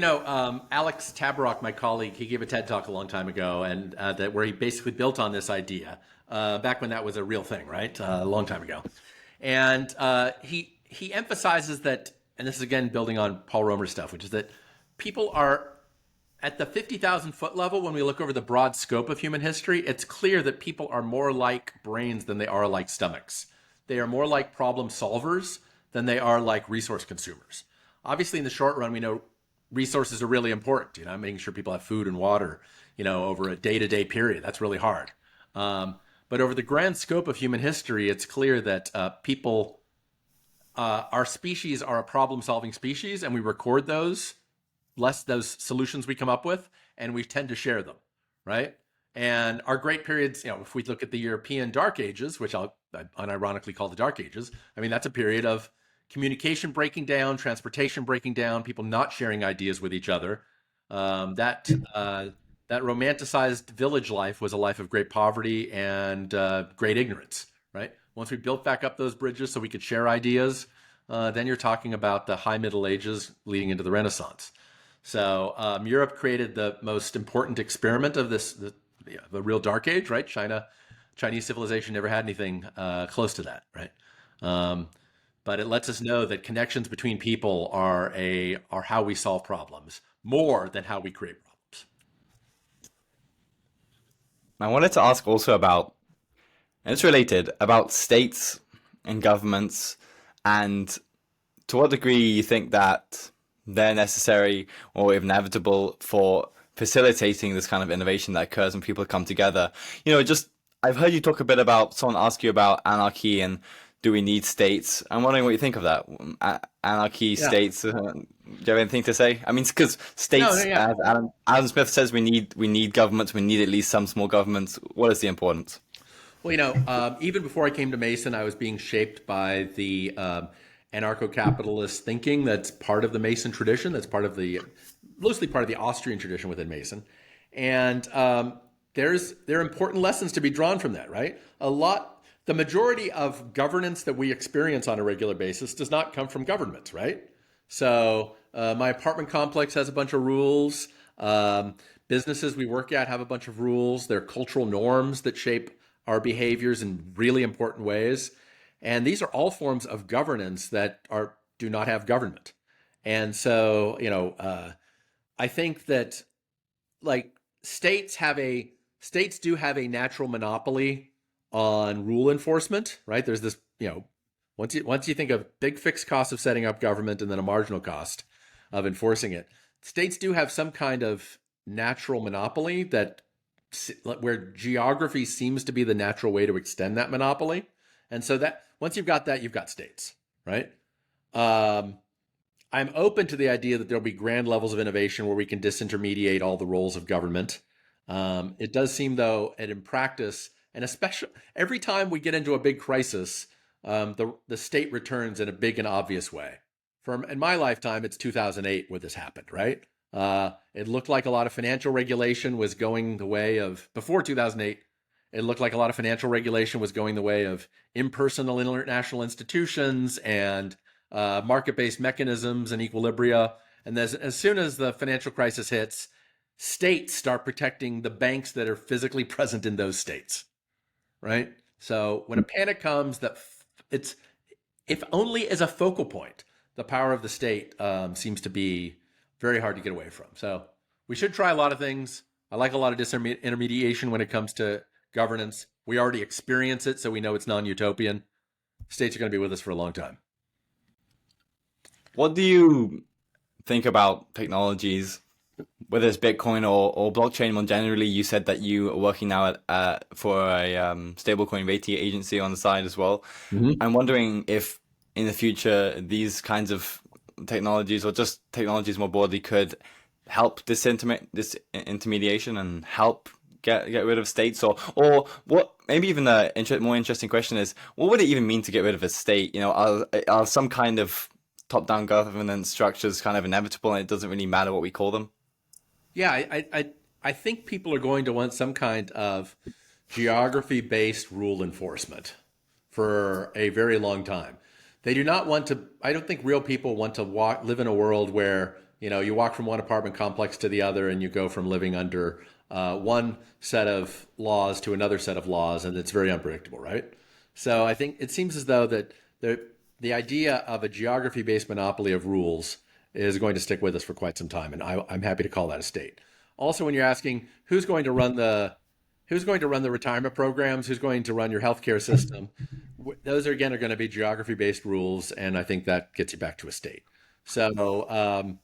Alex Tabarrok, my colleague, he gave a TED Talk a long time ago, and where he basically built on this idea back when that was a real thing, right? A long time ago. And he emphasizes that, and this is again building on Paul Romer's stuff, which is that people are at the 50,000 foot level. When we look over the broad scope of human history, it's clear that people are more like brains than they are like stomachs. They are more like problem solvers than they are like resource consumers. Obviously, in the short run, we know resources are really important. Making sure people have food and water, over a day-to-day period. That's really hard. But over the grand scope of human history, it's clear that our species are a problem-solving species, and we record those solutions we come up with, and we tend to share them, right? And our great periods, if we look at the European Dark Ages, which I'll unironically call the Dark Ages, that's a period of communication breaking down, transportation breaking down, people not sharing ideas with each other. That romanticized village life was a life of great poverty and great ignorance, right? Once we built back up those bridges so we could share ideas, then you're talking about the high Middle Ages leading into the Renaissance. So Europe created the most important experiment of the real Dark Age, right? Chinese civilization never had anything close to that, right? But it lets us know that connections between people are how we solve problems more than how we create problems. I wanted to ask also about, and it's related, about states and governments, and to what degree you think that they're necessary or inevitable for facilitating this kind of innovation that occurs when people come together. I've heard you talk a bit about, someone ask you about anarchy and do we need states? I'm wondering what you think of that. Anarchy, states. Do you have anything to say? Because states, as Adam Smith says, we need governments. We need at least some small governments. What is the importance? Well, even before I came to Mason, I was being shaped by the anarcho-capitalist thinking that's part of the Mason tradition. That's loosely part of the Austrian tradition within Mason, and there are important lessons to be drawn from that. Right, the majority of governance that we experience on a regular basis does not come from governments, right? So my apartment complex has a bunch of rules. Businesses we work at have a bunch of rules. There are cultural norms that shape our behaviors in really important ways. And these are all forms of governance that are do not have government. And so, I think that like states do have a natural monopoly on rule enforcement, right? There's this, once you think of big fixed costs of setting up government and then a marginal cost of enforcing it, states do have some kind of natural monopoly that where geography seems to be the natural way to extend that monopoly. And so that once you've got that, you've got states, right? Um, I'm open to the idea that there'll be grand levels of innovation where we can disintermediate all the roles of government. It does seem, though, that in practice, and especially every time we get into a big crisis, the state returns in a big and obvious way. In my lifetime, it's 2008 where this happened, right? It looked like a lot of financial regulation was going the way of before 2008. It looked like a lot of financial regulation was going the way of impersonal international institutions and market-based mechanisms and equilibria. And as soon as the financial crisis hits, states start protecting the banks that are physically present in those states, right? So when a panic comes, it's if only as a focal point, the power of the state seems to be very hard to get away from. So we should try a lot of things. I like a lot of disintermediation when it comes to governance. We already experience it, so we know it's non-utopian. States are going to be with us for a long time. What do you think about technologies, whether it's Bitcoin or blockchain more generally? You said that you are working now for a stablecoin rating agency on the side as well. Mm-hmm. I'm wondering if in the future these kinds of technologies or just technologies more broadly could help this intermediation and help get rid of states or what maybe even a more interesting question is what would it even mean to get rid of a state? Are some kind of top-down governance structures kind of inevitable and it doesn't really matter what we call them? Yeah, I think people are going to want some kind of geography-based rule enforcement for a very long time. They do not want to. I don't think real people want to live in a world where you walk from one apartment complex to the other and you go from living under one set of laws to another set of laws, and it's very unpredictable, right? So I think it seems as though that the idea of a geography-based monopoly of rules is going to stick with us for quite some time, and I'm happy to call that a state. Also, when you're asking who's going to run the retirement programs, who's going to run your healthcare system, those are going to be geography-based rules, and I think that gets you back to a state. So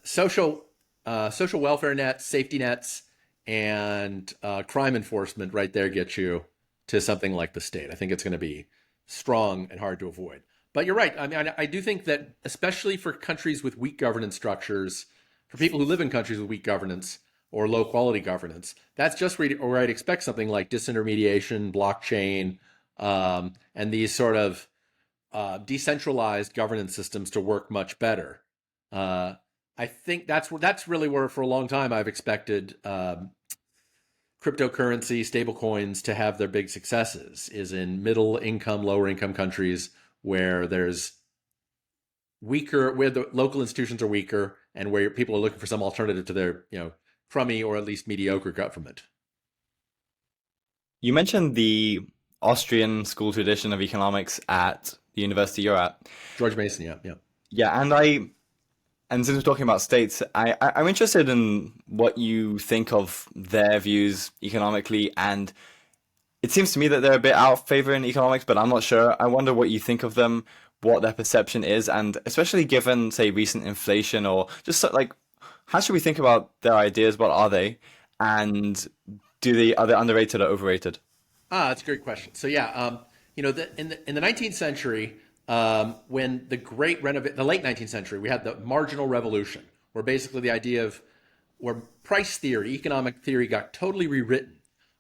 social welfare nets, safety nets, and crime enforcement right there get you to something like the state. I think it's going to be strong and hard to avoid. But you're right. I mean, I do think that especially for countries with weak governance structures, for people who live in countries with weak governance or low quality governance, that's just where I'd expect something like disintermediation, blockchain, and these sort of decentralized governance systems to work much better. I think that's really where for a long time I've expected cryptocurrency, stablecoins to have their big successes is in middle income, lower income countries where where the local institutions are weaker and where people are looking for some alternative to their, crummy or at least mediocre government. You mentioned the Austrian school tradition of economics at the university you're at. George Mason, yeah, yeah. Yeah, and since we're talking about states, I'm interested in what you think of their views economically, and it seems to me that they're a bit out of favor in economics, but I'm not sure. I wonder what you think of them, what their perception is, and especially given, say, recent inflation or just like, how should we think about their ideas? What are they? And are they underrated or overrated? That's a great question. So yeah, in the 19th century, when the late 19th century, we had the marginal revolution, where basically the idea of where price theory, economic theory, got totally rewritten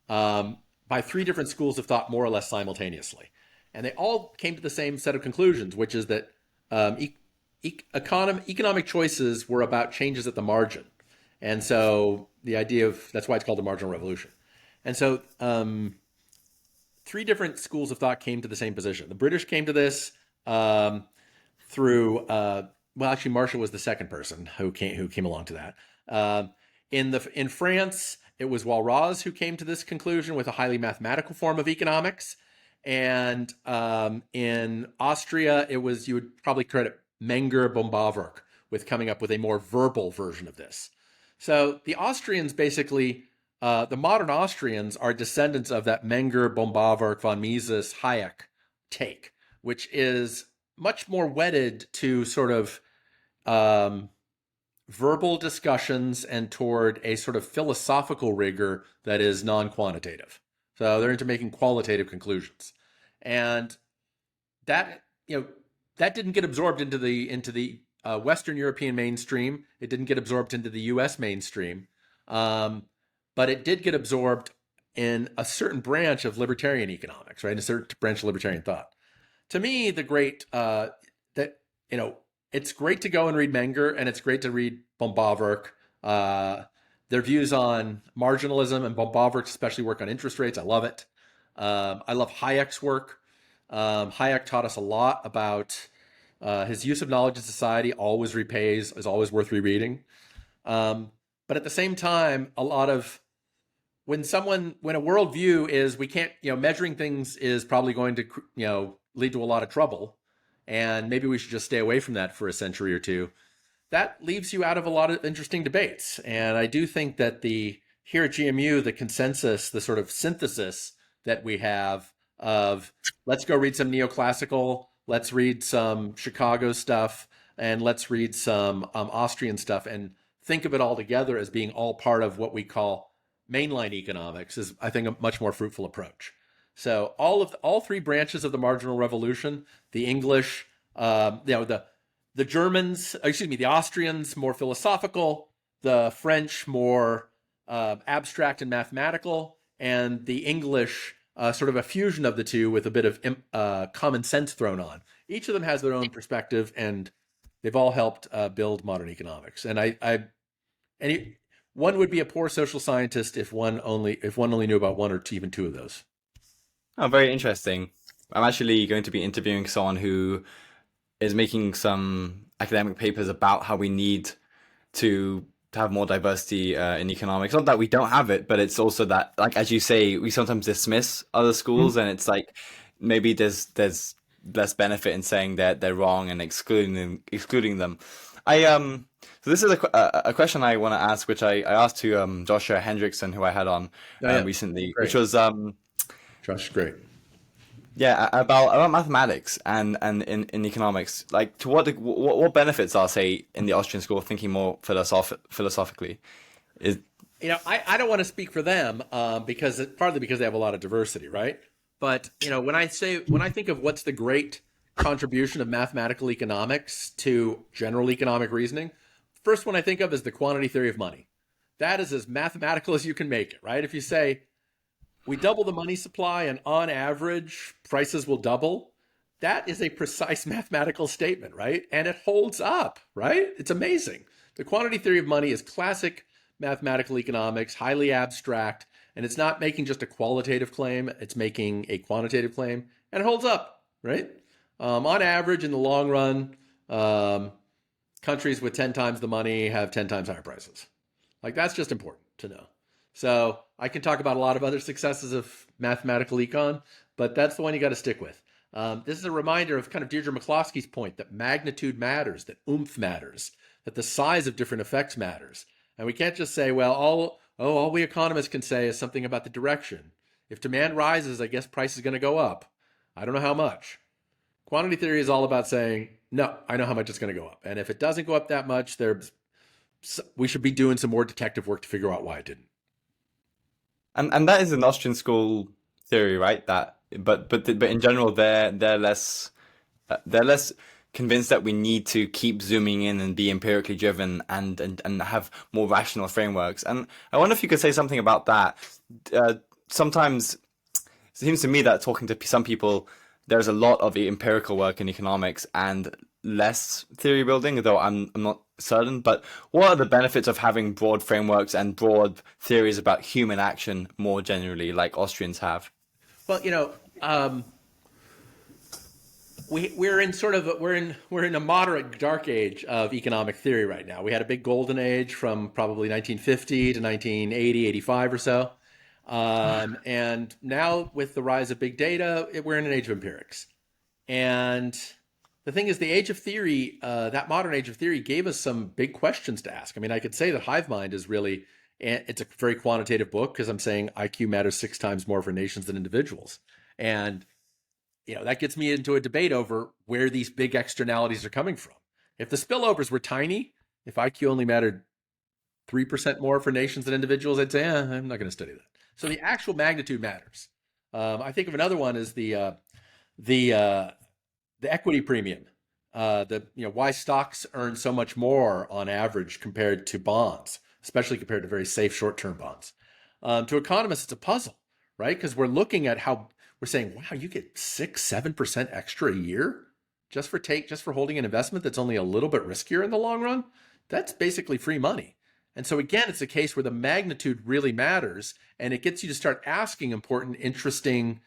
by three different schools of thought, more or less simultaneously, and they all came to the same set of conclusions, which is that economic choices were about changes at the margin, and so the idea of that's why it's called the marginal revolution, and so three different schools of thought came to the same position. The British came to this um, through well, actually, Marshall was the second person who came along to that. In France, it was Walras who came to this conclusion with a highly mathematical form of economics, and in Austria, it was, you would probably credit Menger Bombawerk with coming up with a more verbal version of this. So the Austrians basically, the modern Austrians are descendants of that Menger, Bombawerk, von Mises, Hayek take, which is much more wedded to sort of um, verbal discussions and toward a sort of philosophical rigor that is non-quantitative. So they're into making qualitative conclusions, and that that didn't get absorbed into the Western European mainstream. It didn't get absorbed into the U.S. mainstream, um, but it did get absorbed in a certain branch of libertarian economics, right? A certain branch of libertarian thought. To me, the great that it's great to go and read Menger, and it's great to read Bombawerk. Uh, their views on marginalism and Bombawerk's especially work on interest rates. I love it. I love Hayek's work. Hayek taught us a lot about his use of knowledge in society always repays, is always worth rereading. Um, but at the same time, a lot of when a worldview is we can't, measuring things is probably going to, lead to a lot of trouble, and maybe we should just stay away from that for a century or two. That leaves you out of a lot of interesting debates. And I do think that here at GMU, the consensus, the sort of synthesis that we have of let's go read some neoclassical, let's read some Chicago stuff, and let's read some Austrian stuff, and think of it all together as being all part of what we call mainline economics is, I think, a much more fruitful approach. So all three branches of the marginal revolution, the English, the Germans, excuse me, the Austrians more philosophical, the French more abstract and mathematical, and the English sort of a fusion of the two with a bit of common sense thrown on. Each of them has their own perspective, and they've all helped build modern economics. And one would be a poor social scientist if one only knew about one or even two of those. Oh, very interesting. I'm actually going to be interviewing someone who is making some academic papers about how we need to have more diversity in economics. Not that we don't have it, but it's also that, like as you say, we sometimes dismiss other schools, and it's like maybe there's less benefit in saying that they're wrong and excluding them. I So this is a question I want to ask, which I asked to Joshua Hendrickson, who I had on Oh, yeah. recently, Great. which was Josh, great. yeah, about mathematics and in economics. Like, to what benefits are, say, in the Austrian school of thinking more philosophically? Is I don't want to speak for them partly because they have a lot of diversity, right? But when I think of what's the great contribution of mathematical economics to general economic reasoning, first one I think of is the quantity theory of money. That is as mathematical as you can make it, right? If you say we double the money supply and on average prices will double, that is a precise mathematical statement, right? And it holds up, right? It's amazing. The quantity theory of money is classic mathematical economics, highly abstract, and it's not making just a qualitative claim, it's making a quantitative claim, and it holds up, right? On average, in the long run, countries with 10 times the money have 10 times higher prices. Like, that's just important to know. So I can talk about a lot of other successes of mathematical econ, but that's the one you got to stick with. This is a reminder of kind of Deirdre McCloskey's point that magnitude matters, that oomph matters, that the size of different effects matters. And we can't just say, well, all we economists can say is something about the direction. If demand rises, I guess price is going to go up. I don't know how much. Quantity theory is all about saying, no, I know how much it's going to go up. And if it doesn't go up that much, we should be doing some more detective work to figure out why it didn't. and that is an Austrian school theory, right? But in general, they're less convinced that we need to keep zooming in and be empirically driven and have more rational frameworks. And I wonder if you could say something about that. Sometimes it seems to me that talking to some people, there's a lot of empirical work in economics and less theory building, though I'm not certain. But what are the benefits of having broad frameworks and broad theories about human action more generally, like Austrians have? Well, we're in sort of we're in a moderate dark age of economic theory right now. We had a big golden age from probably 1950 to 1980, 85 or so. And now with the rise of big data, we're in an age of empirics. And the thing is, the age of theory, that modern age of theory, gave us some big questions to ask. I mean, I could say that Hive Mind is really, it's a very quantitative book because I'm saying IQ matters 6 times more for nations than individuals. And, that gets me into a debate over where these big externalities are coming from. If the spillovers were tiny, if IQ only mattered 3% more for nations than individuals, I'd say, I'm not going to study that. So the actual magnitude matters. I think of another one as the equity premium, why stocks earn so much more on average compared to bonds, especially compared to very safe short-term bonds. To economists, it's a puzzle, right? Because we're looking at how we're saying, wow, you get 6-7% extra a year just for holding an investment that's only a little bit riskier in the long run. That's basically free money. And so again, it's a case where the magnitude really matters, and it gets you to start asking important, interesting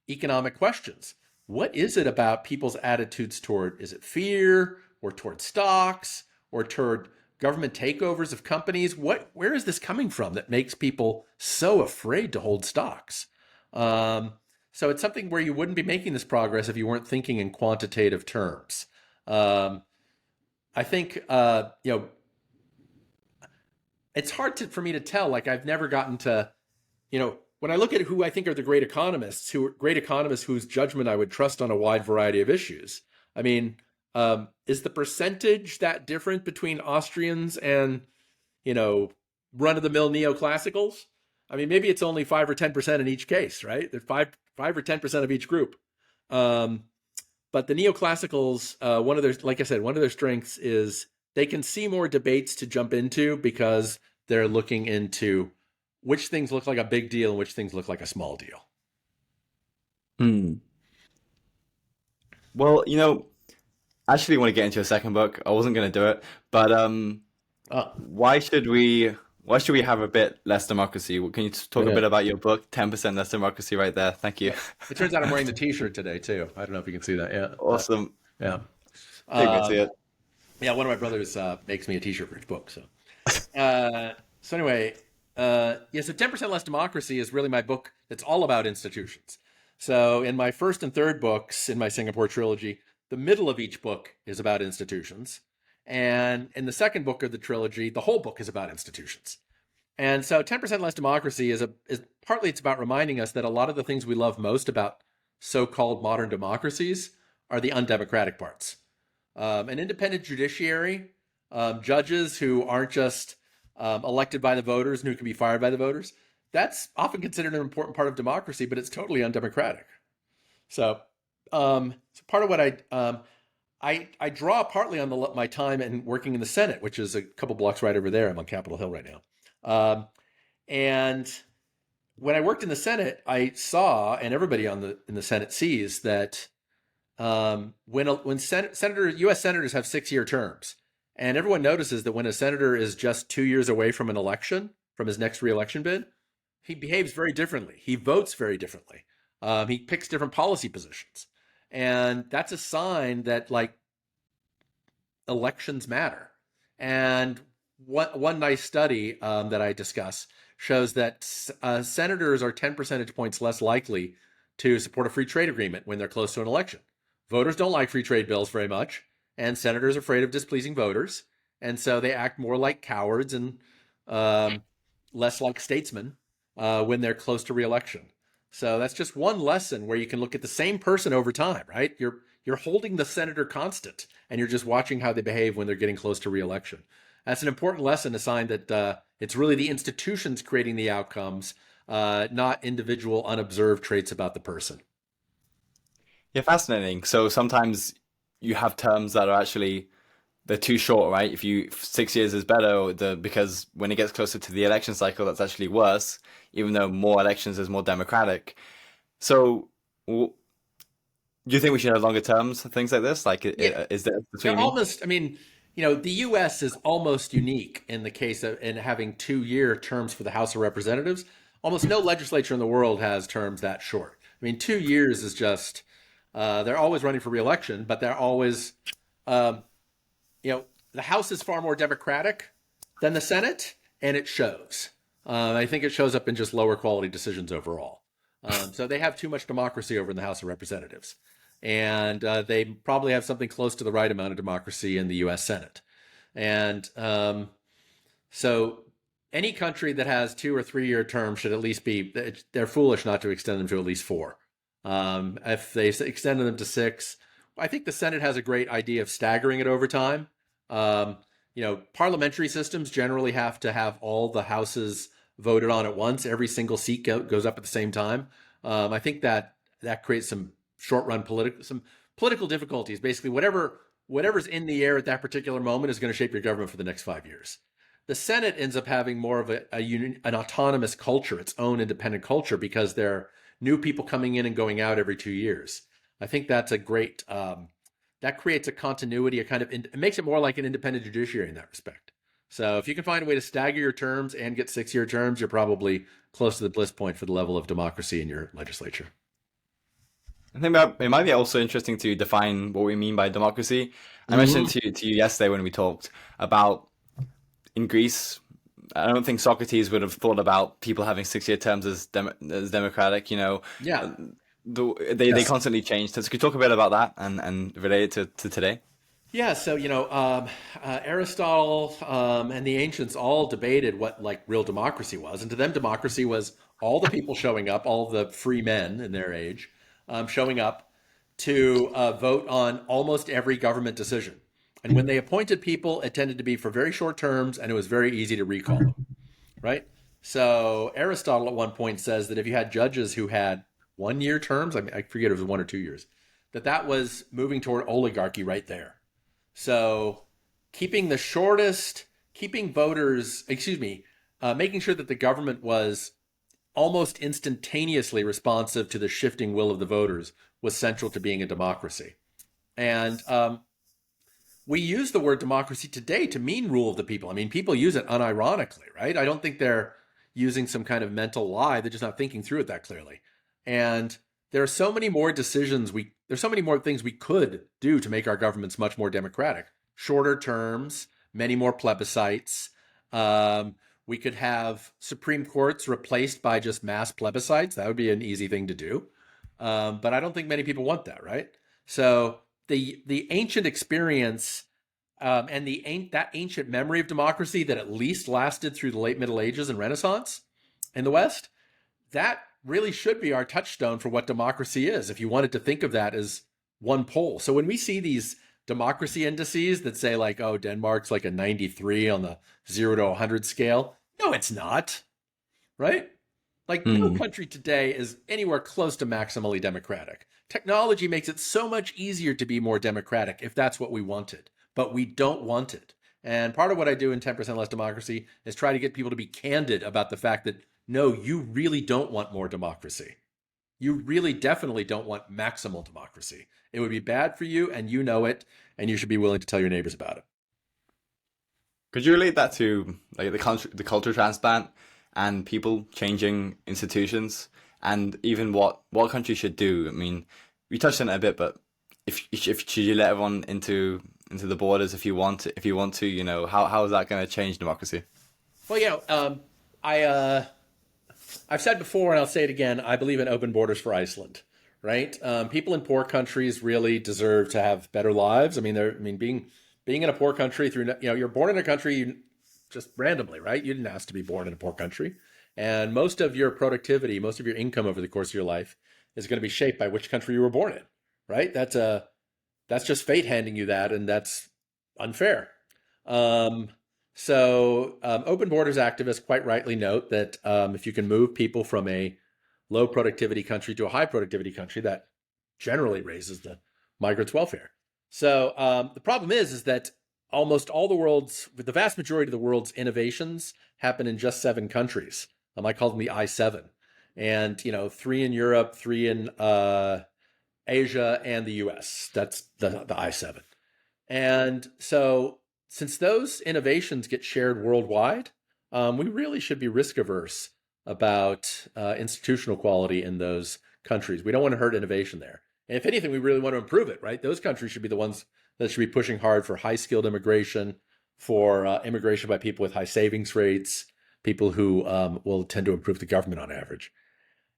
economic questions. What is it about people's attitudes toward, is it fear or toward stocks or toward government takeovers of companies? Where is this coming from that makes people so afraid to hold stocks? So it's something where you wouldn't be making this progress if you weren't thinking in quantitative terms. I think, it's hard for me to tell. Like, I've never gotten to, when I look at who I think are the great economists, whose judgment I would trust on a wide variety of issues. I mean, is the percentage that different between Austrians and, run-of-the-mill neoclassicals? I mean, maybe it's only 5 or 10% in each case, right? They're 5 or 10% of each group. But the neoclassicals, like I said, one of their strengths is they can see more debates to jump into because they're looking into which things look like a big deal and which things look like a small deal. Hmm. Well, I actually want to get into a second book. I wasn't going to do it, but Oh, why should we have a bit less democracy? Can you talk a yeah. bit about your book, 10% Less Democracy, right there? Thank you. Yeah. It turns out I'm wearing the T-shirt today too. I don't know if you can see that. Yeah. Awesome. Yeah. You can see Um, it. yeah. One of my brothers makes me a T-shirt for each book. So anyway, yeah. So 10% Less Democracy is really my book that's all about institutions. So in my first and third books in my Singapore trilogy, the middle of each book is about institutions, and in the second book of the trilogy, the whole book is about institutions. And so 10% Less Democracy is partly it's about reminding us that a lot of the things we love most about so-called modern democracies are the undemocratic parts. An independent judiciary, judges who aren't just elected by the voters and who can be fired by the voters, that's often considered an important part of democracy, but it's totally undemocratic. So part of what I draw partly on my time and working in the Senate, which is a couple blocks right over there. I'm on Capitol Hill right now. Um, and when I worked in the Senate, I saw, and everybody in the Senate sees that U.S. senators have 6-year terms, and everyone notices that when a senator is just 2 years away from an election, from his next reelection bid, he behaves very differently. He votes very differently. He picks different policy positions, and that's a sign that like elections matter. And one nice study that I discuss shows that senators are 10 percentage points less likely to support a free trade agreement when they're close to an election. Voters don't like free trade bills very much, and senators are afraid of displeasing voters, and so they act more like cowards and um, less like statesmen when they're close to reelection. So that's just one lesson where you can look at the same person over time, right? You're holding the senator constant, and you're just watching how they behave when they're getting close to reelection. That's an important lesson, a sign that it's really the institutions creating the outcomes, not individual unobserved traits about the person. Yeah, fascinating. So sometimes you have terms that are actually they're too short, right? If 6 years is better, because when it gets closer to the election cycle, that's actually worse, even though more elections is more democratic. So, do you think we should have longer terms, things like this? Like, Yeah, is there they're between me? almost. I mean, the U.S. is almost unique in the case of in having 2-year terms for the House of Representatives. Almost no legislature in the world has terms that short. I mean, 2 years is just, they're always running for reelection, but they're always, um, the House is far more Democratic than the Senate, and it shows. I think it shows up in just lower quality decisions overall. So they have too much democracy over in the House of Representatives. And they probably have something close to the right amount of democracy in the US Senate. And so any country that has 2 or 3 year terms should at least be, they're foolish not to extend them to at least four. If they extended them to six, I think the Senate has a great idea of staggering it over time. Um, Parliamentary systems generally have to have all the houses voted on at once. Every single seat goes up at the same time. I think that creates some political difficulties. Basically, whatever's in the air at that particular moment is going to shape your government for the next 5 years. The Senate ends up having more of an autonomous culture, its own independent culture, because there are new people coming in and going out every 2 years. I think that's a great that creates a continuity, it makes it more like an independent judiciary in that respect. So if you can find a way to stagger your terms and get 6 year terms, you're probably close to the bliss point for the level of democracy in your legislature. I think that it might be also interesting to define what we mean by democracy. I mentioned Mm-hmm. to you yesterday when we talked about in Greece. I don't think Socrates would have thought about people having 6 year terms as as democratic. Yeah. Uh, they Yes. constantly change. So could you talk a bit about that and relate it to today? Yeah, so Aristotle and the ancients all debated what like real democracy was, and to them, democracy was all the people showing up, all the free men in their age, showing up to vote on almost every government decision. And when they appointed people, it tended to be for very short terms, and it was very easy to recall them, right? So Aristotle at one point says that if you had judges who had 1 year terms, I forget if it was 1 or 2 years, that was moving toward oligarchy right there. So keeping the shortest, keeping voters, excuse me, making sure that the government was almost instantaneously responsive to the shifting will of the voters was central to being a democracy. And we use the word democracy today to mean rule of the people. I mean, people use it unironically, right? I don't think they're using some kind of mental lie. They're just not thinking through it that clearly. And there are so many more there's so many more things we could do to make our governments much more democratic. Shorter terms, many more plebiscites. We could have Supreme Courts replaced by just mass plebiscites. That would be an easy thing to do. But I don't think many people want that, right? So the ancient experience and that ancient memory of democracy that at least lasted through the late Middle Ages and Renaissance in the West, that really should be our touchstone for what democracy is. If you wanted to think of that as one pole, so when we see these democracy indices that say like, oh, Denmark's like a 93 on the 0 to 100 scale, no, it's not, right? Like no Hmm. country today is anywhere close to maximally democratic. Technology makes it so much easier to be more democratic if that's what we wanted, but we don't want it. And part of what I do in 10% Less Democracy is try to get people to be candid about the fact that no, you really don't want more democracy. You really definitely don't want maximal democracy. It would be bad for you, and you know it, and you should be willing to tell your neighbors about it. Could you relate that to like the culture transplant and people changing institutions and even what countries should do? I mean, we touched on it a bit, but if should you let everyone into the borders if you want to, how is that going to change democracy? Well, I I've said before, and I'll say it again. I believe in open borders for Iceland. Right? People in poor countries really deserve to have better lives. I mean, being in a poor country through you're born in a country just randomly, right? You didn't ask to be born in a poor country, and most of your productivity, most of your income over the course of your life is going to be shaped by which country you were born in. Right? That's just fate handing you that, and that's unfair. Um, Open borders activists quite rightly note that if you can move people from a low productivity country to a high productivity country, that generally raises the migrants' welfare. So the problem is that the vast majority of the world's innovations happen in just 7 countries. I call them the I-7, and three in Europe, three in Asia, and the U.S. That's the I-7. And so, since those innovations get shared worldwide, we really should be risk averse about institutional quality in those countries. We don't want to hurt innovation there. And if anything, we really want to improve it, right? Those countries should be the ones that should be pushing hard for high skilled immigration, for immigration by people with high savings rates, people who will tend to improve the government on average.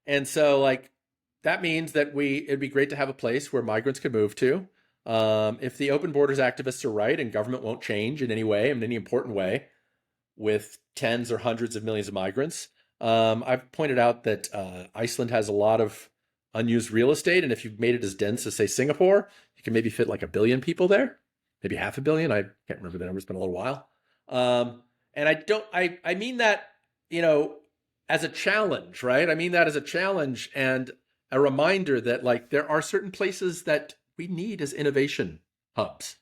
And so, like, that means that it'd be great to have a place where migrants could move to. If the open borders activists are right and government won't change in any way, in any important way, with tens or hundreds of millions of migrants, I've pointed out that Iceland has a lot of unused real estate, and if you've made it as dense as, say, Singapore, you can maybe fit like 1 billion people there, maybe 500 million. I can't remember the number; it's been a little while. And I mean that, as a challenge, right? I mean that as a challenge and a reminder that, like, there are certain places that we need as innovation hubs.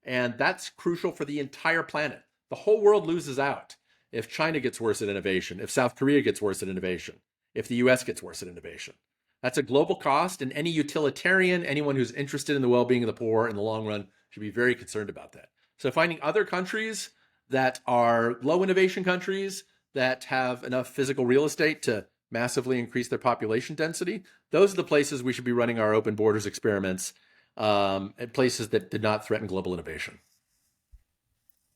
And that's crucial for the entire planet. The whole world loses out if China gets worse at innovation, if South Korea gets worse at innovation, if the US gets worse at innovation. That's a global cost, and any utilitarian, anyone who's interested in the well-being of the poor in the long run, should be very concerned about that. So finding other countries that are low innovation countries that have enough physical real estate to massively increase their population density, those are the places we should be running our open borders experiments, at places that did not threaten global innovation.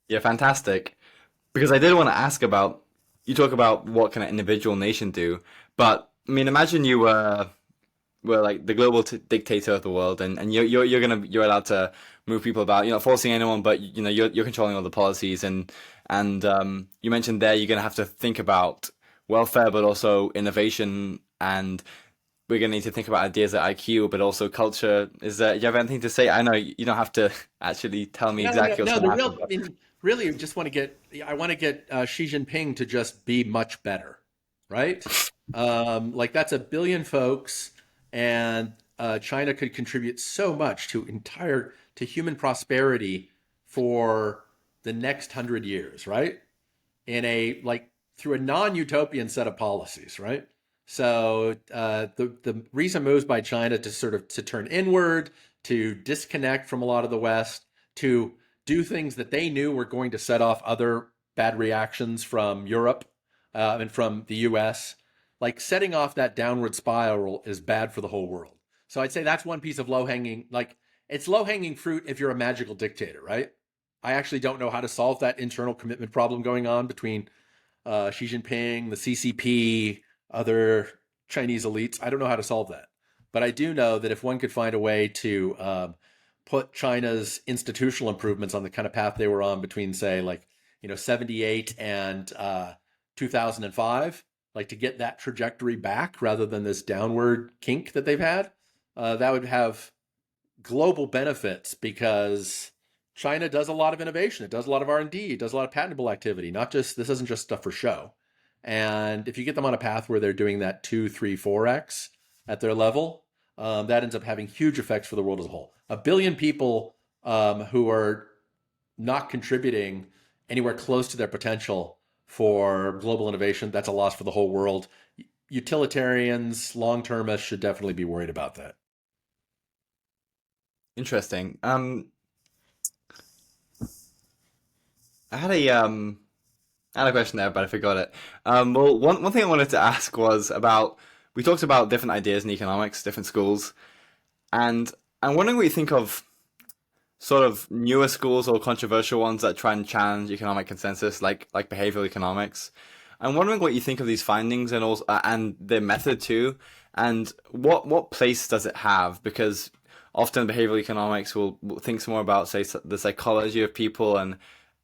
Yeah, fantastic. Because I did want to ask about, you talk about what can an individual nation do, but I mean, imagine you were like the global dictator of the world, and you're allowed to move people about. You're not forcing anyone, but you're controlling all the policies, and you mentioned there you're gonna have to think about welfare, but also innovation, and we're gonna need to think about ideas like IQ, but also culture. Do you have anything to say? I know you don't have to actually tell me No, no, exactly what's no. gonna The happen, real, I but mean, really, I want to get Xi Jinping to just be much better, right? Like, that's 1 billion folks, and China could contribute so much to human prosperity for the next 100 years, right? In a like through a non-utopian set of policies, right? So the recent moves by China to sort of to turn inward, to disconnect from a lot of the West, to do things that they knew were going to set off other bad reactions from Europe and from the U.S. Like, setting off that downward spiral is bad for the whole world. So I'd say that's one piece of low hanging, like, it's low hanging fruit if you're a magical dictator, right? I actually don't know how to solve that internal commitment problem going on between Xi Jinping, the CCP, other Chinese elites. I don't know how to solve that. But I do know that if one could find a way to put China's institutional improvements on the kind of path they were on between, say, like, 78 and 2005, like, to get that trajectory back rather than this downward kink that they've had, that would have global benefits, because China does a lot of innovation. It does a lot of R&D. It does a lot of patentable activity. This isn't just stuff for show. And if you get them on a path where they're doing that 2, 3, 4x at their level, that ends up having huge effects for the world as a whole. 1 billion people who are not contributing anywhere close to their potential for global innovation, that's a loss for the whole world. Utilitarians, long-termists should definitely be worried about that. interesting. I had a question there, but I forgot it. Well, one thing I wanted to ask was about, we talked about different ideas in economics, different schools, and I'm wondering what you think of sort of newer schools or controversial ones that try and challenge economic consensus, like behavioral economics. I'm wondering what you think of these findings, and also and their method too, and what place does it have? Because often behavioral economics will thinks more about, say, the psychology of people, and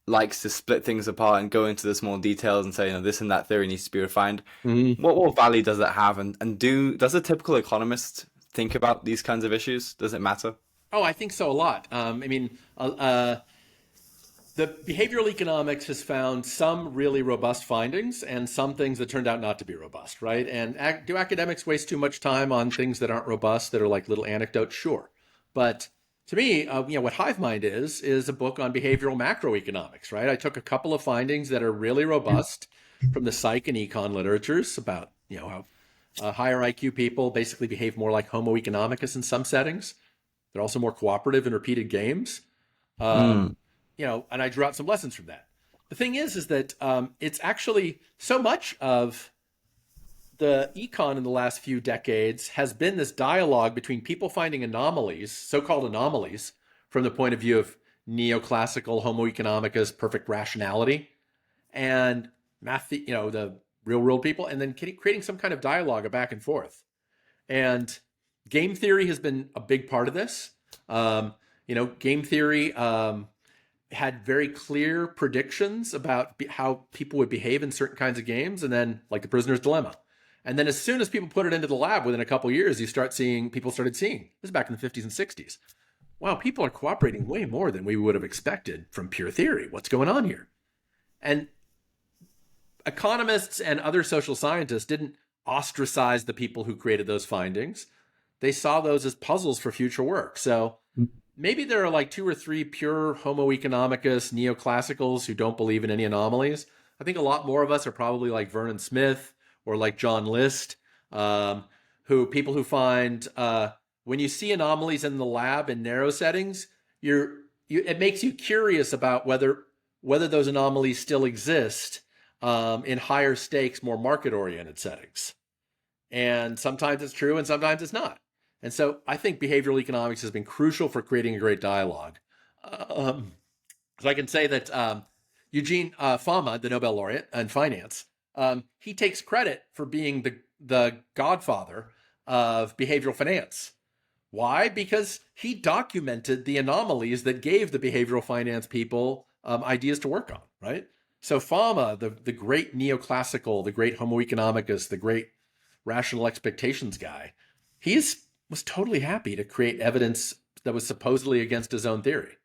likes to split things apart and go into the small details and say, this and that theory needs to be refined. Mhm. What value does it have, and does a typical economist think about these kinds of issues? Does it matter? Oh, I think so a lot. The behavioral economics has found some really robust findings and some things that turned out not to be robust, right? And do academics waste too much time on things that aren't robust, that are like little anecdotes? Sure. But to me, what Hive Mind is a book on behavioral macroeconomics, right? I took a couple of findings that are really robust from the psych and econ literatures about, how higher IQ people basically behave more like Homo economicus in some settings. They're also more cooperative in repeated games. Mm. And I drew out some lessons from that. The thing is that it's actually so much of the econ in the last few decades has been this dialogue between people finding anomalies, so-called anomalies, from the point of view of neoclassical Homo economicus, perfect rationality, and the real world people, and then creating some kind of dialogue, a back and forth. And game theory has been a big part of this. Game theory had very clear predictions about how people would behave in certain kinds of games, and then like the prisoner's dilemma. And then as soon as people put it into the lab within a couple of years, people started seeing, this is back in the 50s and 60s. Wow, people are cooperating way more than we would have expected from pure theory. What's going on here? And economists and other social scientists didn't ostracize the people who created those findings. They saw those as puzzles for future work. So maybe there are like two or three pure Homo economicus neoclassicals who don't believe in any anomalies. I think a lot more of us are probably like Vernon Smith or like John List, people who find when you see anomalies in the lab in narrow settings, it makes you curious about whether those anomalies still exist in higher stakes, more market-oriented settings. And sometimes it's true and sometimes it's not. And so I think behavioral economics has been crucial for creating a great dialogue. So I can say that Eugene Fama, the Nobel laureate in finance, he takes credit for being the godfather of behavioral finance. Why? Because he documented the anomalies that gave the behavioral finance people ideas to work on, right? So Fama, the great neoclassical, the great Homo economicus, the great rational expectations guy, was totally happy to create evidence that was supposedly against his own theory.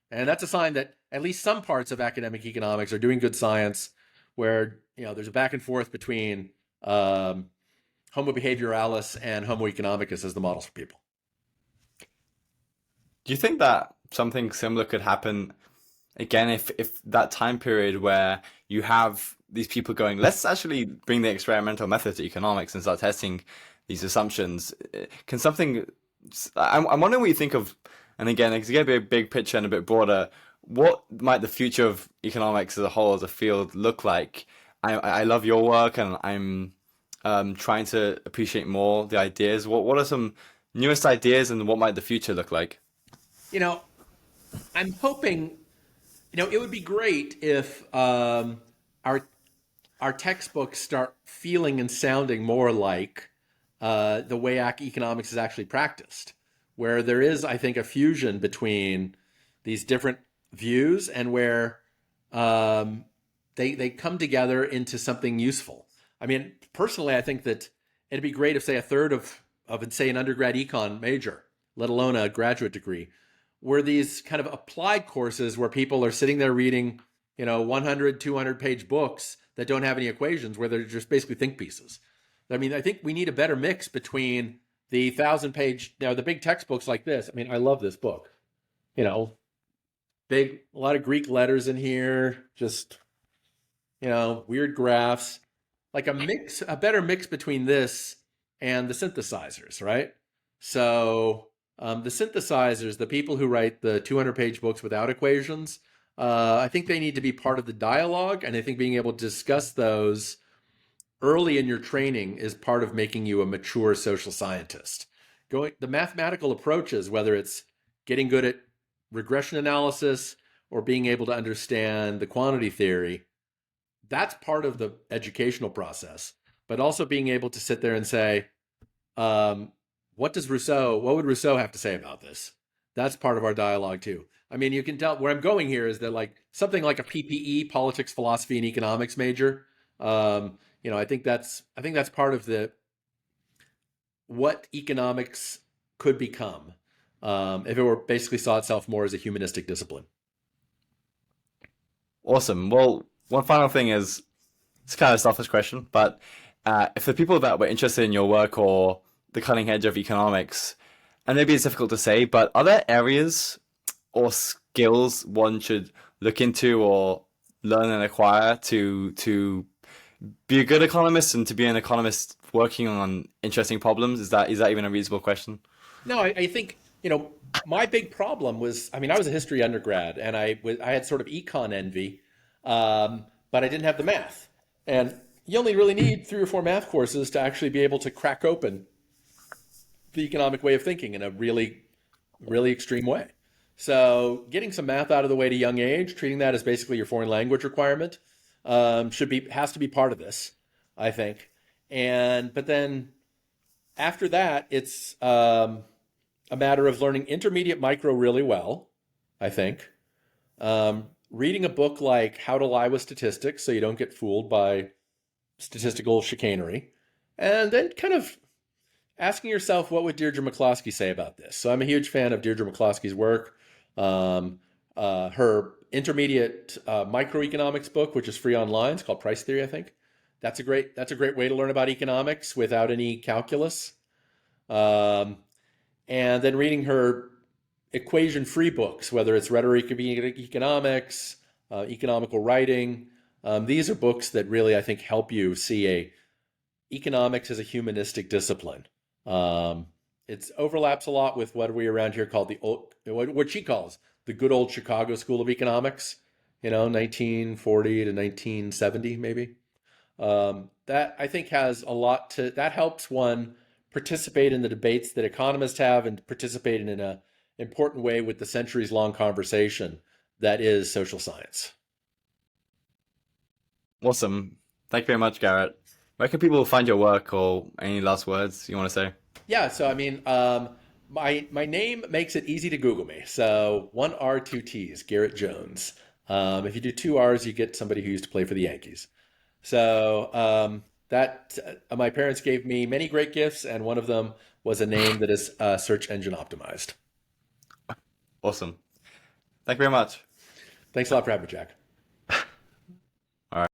And that's a sign that at least some parts of academic economics are doing good science where, there's a back and forth between Homo behavioralis and Homo economicus as the models for people. Do you think that something similar could happen again if that time period where you have these people going, let's actually bring the experimental method to economics and start testing these assumptions? Can something, I'm wondering what you think of, and again, it's going to be a big picture and a bit broader, what might the future of economics as a whole, as a field, look like? I love your work, and I'm trying to appreciate more the ideas. What are some newest ideas, and what might the future look like? I'm hoping, it would be great if our textbooks start feeling and sounding more like the way economics is actually practiced, where there is, I think, a fusion between these different views and where they come together into something useful. I mean, personally, I think that it'd be great if, say, a third of say, an undergrad econ major, let alone a graduate degree, were these kind of applied courses where people are sitting there reading, 100, 200 page books that don't have any equations, where they're just basically think pieces. I mean, I think we need a better mix between the 1,000-page, the big textbooks like this. I mean, I love this book, a lot of Greek letters in here, just, weird graphs, like a better mix between this and the synthesizers, right? So the synthesizers, the people who write the 200-page books without equations, I think they need to be part of the dialogue, and I think being able to discuss those early in your training is part of making you a mature social scientist. The mathematical approaches, whether it's getting good at regression analysis or being able to understand the quantity theory, that's part of the educational process. But also being able to sit there and say, what would Rousseau have to say about this? That's part of our dialogue too. I mean, you can tell where I'm going here is that like something like a PPE, politics, philosophy, and economics major. I think that's part of what economics could become if it basically saw itself more as a humanistic discipline. Awesome. Well, one final thing is, it's kind of a selfish question, but if the people that were interested in your work or the cutting edge of economics, and maybe it's difficult to say, but are there areas or skills one should look into or learn and acquire to be a good economist and to be an economist working on interesting problems? Is that even a reasonable question? No, I think, my big problem was, I mean, I was a history undergrad and I had sort of econ envy, but I didn't have the math. And you only really need 3 or 4 math courses to actually be able to crack open the economic way of thinking in a really, really extreme way. So, getting some math out of the way at a young age, treating that as basically your foreign language requirement, has to be part of this, I think. And but then after that, it's a matter of learning intermediate micro really well, I think. Reading a book like How to Lie with Statistics so you don't get fooled by statistical chicanery, and then kind of asking yourself, what would Deirdre McCloskey say about this? So I'm a huge fan of Deirdre McCloskey's work. Her intermediate microeconomics book, which is free online, it's called Price Theory, I think. That's a great way to learn about economics without any calculus. Um, and then reading her equation-free books, whether it's Rhetoric of Economics, Economical Writing. These are books that really, I think, help you see economics as a humanistic discipline. It overlaps a lot with what we around here call what she calls the good old Chicago School of Economics, 1940 to 1970, maybe. That I think has a lot that helps one participate in the debates that economists have and participate in an important way with the centuries long conversation that is social science. Awesome. Thank you very much, Garrett. Where can people find your work or any last words you want to say? Yeah, so I mean, my name makes it easy to Google me. So 1 R 2 T's, Garrett Jones. If you do 2 R's, you get somebody who used to play for the Yankees. So that my parents gave me many great gifts, and one of them was a name that is search engine optimized. Awesome. Thank you very much. Thanks a lot for having me, Jack.